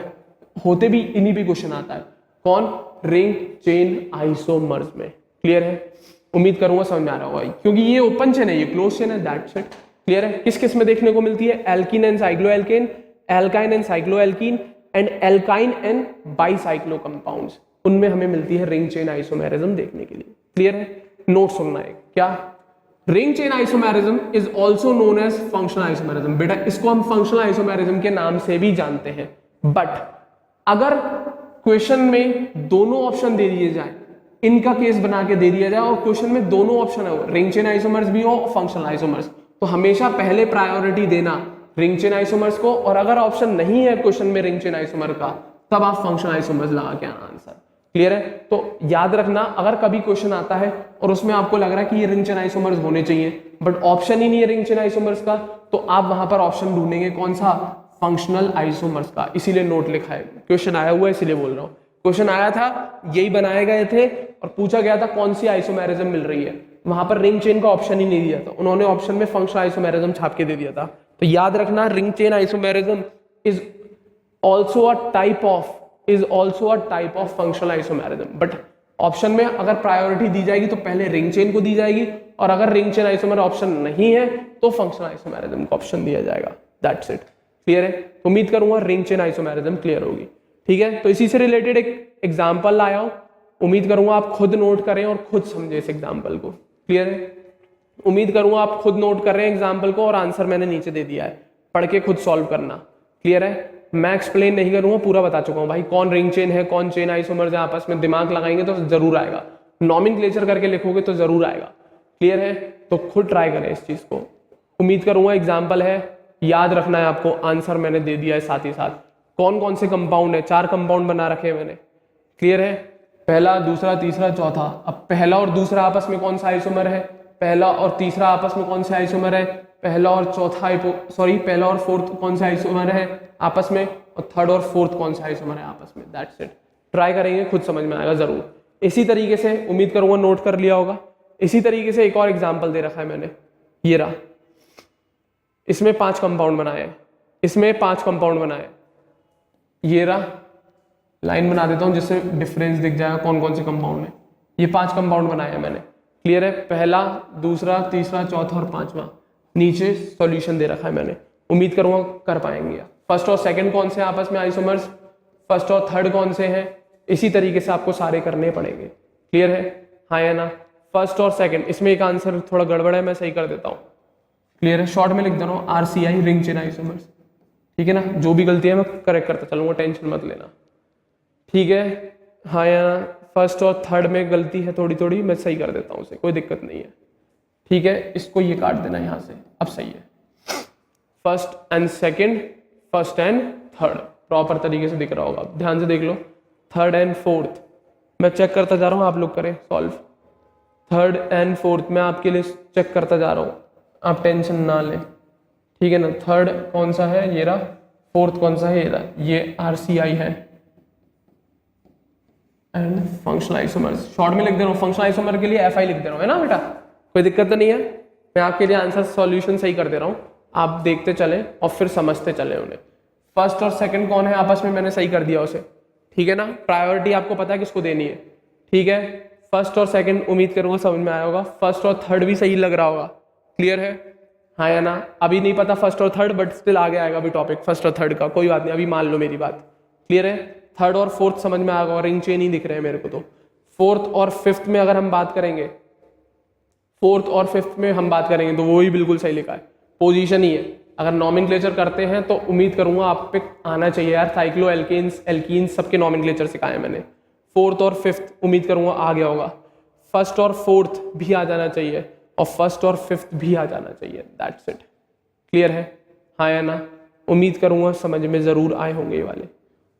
होते भी इन्हीं पे क्वेश्चन आता है, कौन, रिंग चेन आइसोमर्स में। क्लियर है, उम्मीद करूंगा समझ में आ रहा होगा, क्योंकि ये ओपन चेन है, ये क्लोज चेन है, दैट्स इट। क्लियर है, किस किस में देखने को मिलती है, alkene and cycloalkane, alkyne and cycloalkene and alkyne and bicyclo compounds, उनमें हमें मिलती है रिंग चेन आइसोमेरिज्म देखने के लिए। क्लियर है, नोट सुनना है क्या, ring chain isomerism is also known as functional isomerism. बेटा इसको हम फंक्शनल आइसोमेरिज्म के नाम से भी जानते हैं, बट अगर क्वेश्चन में दोनों ऑप्शन दे दिए जाए, इनका केस बना के दे दिया जाए और क्वेश्चन में दोनों ऑप्शन है, रिंग चेन आइसोमर्स भी हो और फंक्शनल आइसोमर्स, तो हमेशा पहले प्रायोरिटी देना रिंग चेन आइसोमर्स को, और अगर ऑप्शन नहीं है क्वेश्चन में रिंग चेन आइसोमर का, तब आप फंक्शनल आइसोमर्स लगा के आना आंसर। क्लियर है, तो याद रखना, अगर कभी क्वेश्चन आता है और उसमें आपको लग रहा है कि ये रिंग चेन आइसोमर्स होने चाहिए, बट ऑप्शन ही नहीं है रिंग चेन आइसोमर्स का, तो आप वहां पर ऑप्शन ढूंढेंगे कौन सा, फंक्शनल आइसोमर्स का। इसीलिए नोट लिखा है, क्वेश्चन आया हुआ है इसीलिए बोल रहा हूँ, क्वेश्चन आया था, यही बनाए गए थे और पूछा गया था कौन सी आइसोमेरिज्म मिल रही है, वहां पर रिंग चेन का ऑप्शन ही नहीं दिया था, उन्होंने ऑप्शन में फंक्शनल आइसोमेरिज्म छाप के दे दिया था। तो याद रखना, ring chain isomerism is also a type of functional isomerism, but option में अगर प्रायोरिटी दी जाएगी तो पहले रिंग चेन को दी जाएगी, और अगर रिंग चेन आइसोमर ऑप्शन नहीं है तो फंक्शनल आइसोमेरिज्म को ऑप्शन दिया जाएगा। That's it. क्लियर है, उम्मीद करूंगा रिंग चेन आइसोमेरिज्म क्लियर होगी। ठीक है, तो इसी से रिलेटेड एक एग्जाम्पल लाया हूं, उम्मीद करूंगा आप खुद नोट करें और खुद समझे इस एग्जाम्पल को। क्लियर है, उम्मीद करूंगा आप खुद नोट कर रहे हैं एग्जाम्पल को, और आंसर मैंने नीचे दे दिया है, पढ़ के खुद सॉल्व करना। क्लियर है, मैं एक्सप्लेन नहीं करूंगा, पूरा बता चुका हूं भाई, कौन रिंग चेन है, कौन चेन आइसोमर्स है, आपस में दिमाग लगाएंगे तो जरूर आएगा, नॉमेनक्लेचर करके लिखोगे तो जरूर आएगा। क्लियर है, तो खुद ट्राई करें इस चीज को। उम्मीद करूंगा एग्जाम्पल है, याद रखना है आपको, आंसर मैंने दे दिया है साथ ही साथ। कौन कौन से कंपाउंड है, 4 कंपाउंड बना रखे हैं मैंने। क्लियर है, पहला, दूसरा, तीसरा, चौथा। अब पहला और दूसरा आपस में कौन सा आइसोमर है, पहला और तीसरा आपस में कौन सा आइसोमर है, पहला और पहला और फोर्थ कौन सा आइसोमर है आपस में, और थर्ड और फोर्थ कौन सा आइसोमर है आपस में। दैट्स इट, ट्राई करेंगे, खुद समझ में आएगा जरूर। इसी तरीके से उम्मीद करूंगा नोट कर लिया होगा। इसी तरीके से एक और एग्जाम्पल दे रखा है मैंने, ये रहा, इसमें 5 कंपाउंड बनाए हैं, इसमें 5 कंपाउंड बनाए, ये रहा, लाइन बना देता हूं जिससे डिफरेंस दिख जाएगा कौन कौन से कंपाउंड है। ये 5 कंपाउंड बनाए हैं मैंने। क्लियर है, पहला, दूसरा, तीसरा, चौथा और 5वां, नीचे सॉल्यूशन दे रखा है मैंने, उम्मीद करूंगा कर पाएंगे। फर्स्ट और सेकंड कौन से आपस में आइसोमर्स, फर्स्ट और थर्ड कौन से हैं, इसी तरीके से आपको सारे करने पड़ेंगे। क्लियर है, हाँ या ना, फर्स्ट और सेकंड। इसमें एक आंसर थोड़ा गड़बड़ है, मैं सही कर देता हूँ। क्लियर है, शॉर्ट में लिख दे रहा हूँ, RCI रिंग चेन आइसोमर्स। ठीक है ना, जो भी गलती है मैं करेक्ट करता चलूंगा, टेंशन मत लेना। ठीक है, हाँ या ना, फर्स्ट और थर्ड में गलती है थोड़ी थोड़ी, मैं सही कर देता हूँ उसे, कोई दिक्कत नहीं है। ठीक है, इसको ये काट देना यहाँ से, अब सही है। First and second, first and third, proper तरीके से दिख रहा होगा, ध्यान से देख लो। थर्ड एंड फोर्थ मैं चेक करता जा रहा हूँ, आप लोग करें सॉल्व। थर्ड एंड फोर्थ मैं आपके लिए चेक करता जा रहा हूँ, आप टेंशन ना लें। ठीक है ना, थर्ड कौन सा है, ये रहा, फोर्थ कौन सा है, ये रहा, ये RCI है एंड फंक्शनल आइसोमर्स। शॉर्ट में लिख दे रहा हूँ, फंक्शनल आइसोमर के लिए FI लिख दे रहा हूँ, है ना बेटा, कोई दिक्कत तो नहीं है। मैं आपके लिए आंसर सॉल्यूशन सही कर दे रहा हूँ, आप देखते चले और फिर समझते चले उन्हें। फर्स्ट और सेकंड कौन है आपस में, मैंने सही कर दिया उसे। ठीक है ना, प्रायोरिटी आपको पता है किसको देनी है। ठीक है। फर्स्ट और सेकंड उम्मीद करूंगा समझ में आया होगा, फर्स्ट और थर्ड भी सही लग रहा होगा, क्लियर है, हाँ या ना। अभी नहीं पता फर्स्ट और थर्ड, बट स्टिल आगे आएगा अभी टॉपिक फर्स्ट और थर्ड का, कोई बात नहीं, अभी मान लो मेरी बात, क्लियर है। थर्ड और फोर्थ समझ में आएगा, रिंग चेन ही दिख रहे हैं मेरे को। तो फोर्थ और फिफ्थ में अगर हम बात करेंगे, फोर्थ और फिफ्थ में हम बात करेंगे तो वो ही बिल्कुल सही लिखा है, पोजीशन ही है। अगर नॉमेनक्लेचर करते हैं तो उम्मीद करूंगा आप पे आना चाहिए यार, साइक्लो एल्केन्स एल्कीन्स सबके नॉमेनक्लेचर सिखाए मैंने। फोर्थ और फिफ्थ उम्मीद करूंगा आ गया होगा, फर्स्ट और फोर्थ भी आ जाना चाहिए, और फर्स्ट और फिफ्थ भी आ जाना चाहिए, दैट्स इट, क्लियर है, हाँ या ना। उम्मीद करूंगा समझ में जरूर आए होंगे ये वाले,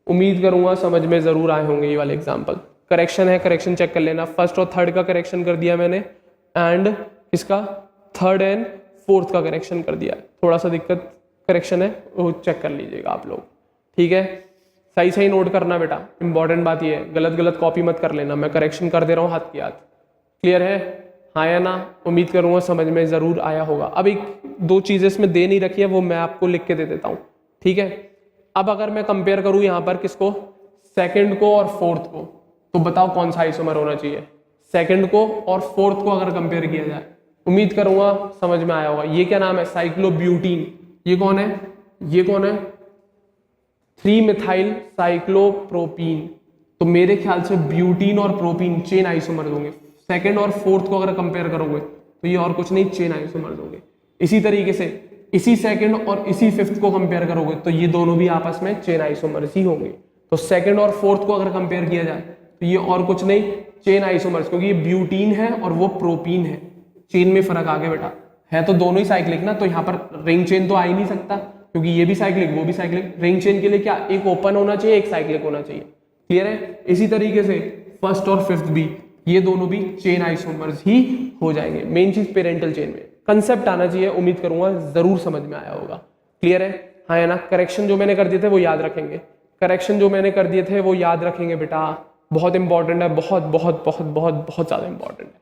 उम्मीद करूंगा समझ में जरूर आए होंगे ये वाले एग्जाम्पल। करेक्शन है, करेक्शन चेक कर लेना, फर्स्ट और थर्ड का करेक्शन कर दिया मैंने, एंड इसका थर्ड एंड फोर्थ का करेक्शन कर दिया। थोड़ा सा दिक्कत करेक्शन है, वो चेक कर लीजिएगा आप लोग, ठीक है। सही सही नोट करना बेटा, इंपॉर्टेंट बात ये है, गलत गलत कॉपी मत कर लेना, मैं करेक्शन कर दे रहा हूँ हाथ की हाथ, क्लियर है, हाँ या ना। उम्मीद करूंगा समझ में जरूर आया होगा। अब एक दो चीजें इसमें दे नहीं रखी है, वो मैं आपको लिख के दे देता हूँ, ठीक है। अब अगर मैं कंपेयर करूँ यहाँ पर किसको, सेकंड को और फोर्थ को, तो बताओ कौन सा आइसोमर होना चाहिए। सेकंड को और फोर्थ को अगर कंपेयर किया जाए, उम्मीद करूंगा समझ में आया होगा। ये क्या नाम है, साइक्लोब्यूटीन। ये कौन है, ये कौन है, 3 मिथाइल साइक्लोप्रोपीन। तो मेरे ख्याल से ब्यूटीन और प्रोपीन चेन आइसोमर्स होंगे। सेकंड और फोर्थ को अगर कंपेयर करोगे तो ये और कुछ नहीं, चेन आइसोमर्स होंगे। इसी तरीके से इसी सेकंड और इसी फिफ्थ को कंपेयर करोगे तो ये दोनों भी आपस में चेन आइसोमर्स ही होंगे। तो सेकंड और फोर्थ को अगर कंपेयर किया जाए तो ये और कुछ नहीं, चेन आइसोमर्स, क्योंकि ये ब्यूटीन है और वो प्रोपीन है। चेन में फर्क आ गया बेटा, है तो दोनों ही साइक्लिक ना, तो यहाँ पर रिंग चेन तो आ ही नहीं सकता, क्योंकि ये भी साइक्लिक वो भी साइक्लिक। रिंग चेन के लिए क्या, एक ओपन होना चाहिए, एक साइक्लिक होना चाहिए, क्लियर है। इसी तरीके से फर्स्ट और फिफ्थ भी, ये दोनों भी चेन आइसोमर्स ही हो जाएंगे। मेन चीज पेरेंटल चेन में कंसेप्ट आना चाहिए, उम्मीद करूंगा जरूर समझ में आया होगा, क्लियर है, हाँ या ना। करेक्शन जो मैंने कर दिए थे वो याद रखेंगे, करेक्शन जो मैंने कर दिए थे वो याद रखेंगे बेटा, बहुत इंपॉर्टेंट है, बहुत बहुत बहुत बहुत बहुत ज्यादा इंपॉर्टेंट है,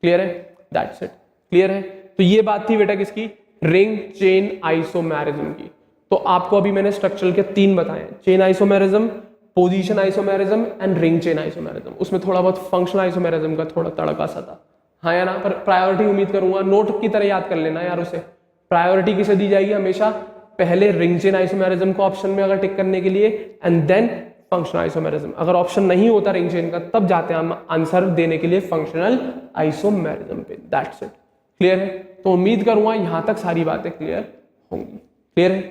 क्लियर है, दैट्स इट, क्लियर है। तो ये बात थी बेटा किसकी, रिंग चेन आइसोमेरिज्म की। तो आपको अभी मैंने स्ट्रक्चरल के 3 बताए, chain isomerism, position isomerism and ring chain isomerism. उसमें थोड़ा बहुत फंक्शनल आइसोमेरिज्म का थोड़ा तड़का सा था, हाँ या ना। पर प्रायोरिटी उम्मीद करूंगा नोट की तरह याद कर लेना यार उसे। प्रायोरिटी किसे दी जाएगी हमेशा, पहले रिंग चेन आइसोमेरिज्म को ऑप्शन में अगर टिक करने के लिए, एंड देन फंक्शनल आइसोमेरिज्म। अगर ऑप्शन नहीं होता रिंग चेन का, तब जाते हैं हम आंसर देने के लिए फंक्शनल आइसोमेरिज्म पे, दैट्स इट, क्लियर है। तो उम्मीद करूंगा यहां तक सारी बातें क्लियर होंगी, क्लियर है।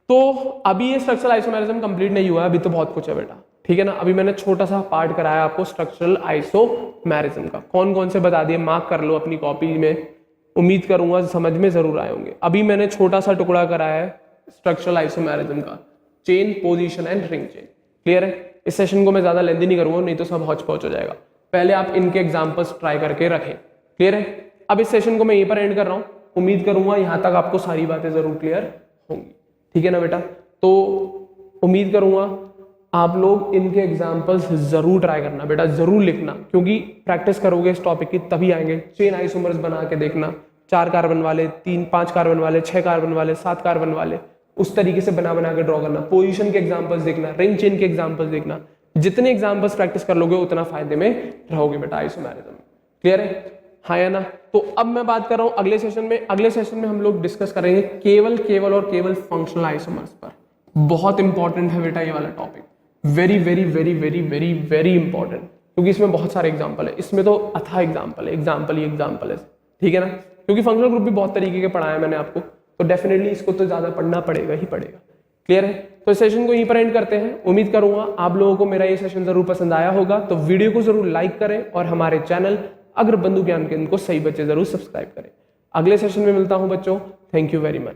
तो अभी ये स्ट्रक्चरल आइसोमेरिज्म कंप्लीट नहीं हुआ है, अभी तो बहुत कुछ है बेटा, ठीक है ना। अभी मैंने छोटा सा पार्ट कराया आपको स्ट्रक्चरल आइसोमेरिज्म का, कौन कौन से बता दिए, मार्क कर लो अपनी कॉपी में, उम्मीद करूंगा समझ में जरूर आए होंगे। अभी मैंने छोटा सा टुकड़ा कराया है स्ट्रक्चरल आइसोमेरिज्म का, chain, position and ring chain, clear है। इस सेशन को मैं ज्यादा लेंथी नहीं करूंगा, नहीं तो सब हौच पौच हो जाएगा। पहले आप इनके एग्जांपल्स ट्राई करके रखें, क्लियर है। अब इस सेशन को मैं यहीं पर एंड कर रहा हूं, उम्मीद करूंगा यहां तक आपको सारी बातें जरूर क्लियर होंगी, ठीक है ना बेटा। तो उम्मीद करूंगा आप लोग इनके एग्जांपल्स जरूर ट्राई करना बेटा, जरूर लिखना, क्योंकि प्रैक्टिस करोगे इस टॉपिक की तभी आएंगे। चेन आइसोमर्स बना के देखना, 4 कार्बन वाले, 3-5 कार्बन वाले, 6 कार्बन वाले, 7 कार्बन वाले, उस तरीके से बना के ड्रॉ करना। पोजीशन के एग्जांपल्स देखना, रिंग चेन के एग्जांपल्स देखना। जितने एग्जांपल्स प्रैक्टिस कर लोगे उतना फायदे में रहोगे बेटा आइसोमेरिज्म, क्लियर है, हाँ या ना। तो अब मैं बात कर रहा हूं अगले सेशन में। अगले सेशन में हम लोग डिस्कस करेंगे केवल फंक्शनल आइसोमर्स पर। बहुत इंपॉर्टेंट है बेटा ये वाला topic, very very very very very very important, क्योंकि इसमें बहुत सारे एग्जाम्पल है, इसमें तो अथा एग्जाम्पल है, एग्जाम्पल ही एग्जाम्पल है, ठीक है ना। क्योंकि फंक्शनल ग्रुप भी बहुत तरीके के पढ़ाया मैंने आपको, तो डेफिनेटली इसको तो ज्यादा पढ़ना पड़ेगा ही पड़ेगा, क्लियर है। तो इस सेशन को यहीं पर एंड करते हैं। उम्मीद करूंगा आप लोगों को मेरा ये सेशन जरूर पसंद आया होगा, तो वीडियो को जरूर लाइक करें और हमारे चैनल अग्रबंधु ज्ञान केंद्र को सही बच्चे जरूर सब्सक्राइब करें। अगले सेशन में मिलता हूं बच्चों, थैंक यू वेरी मच।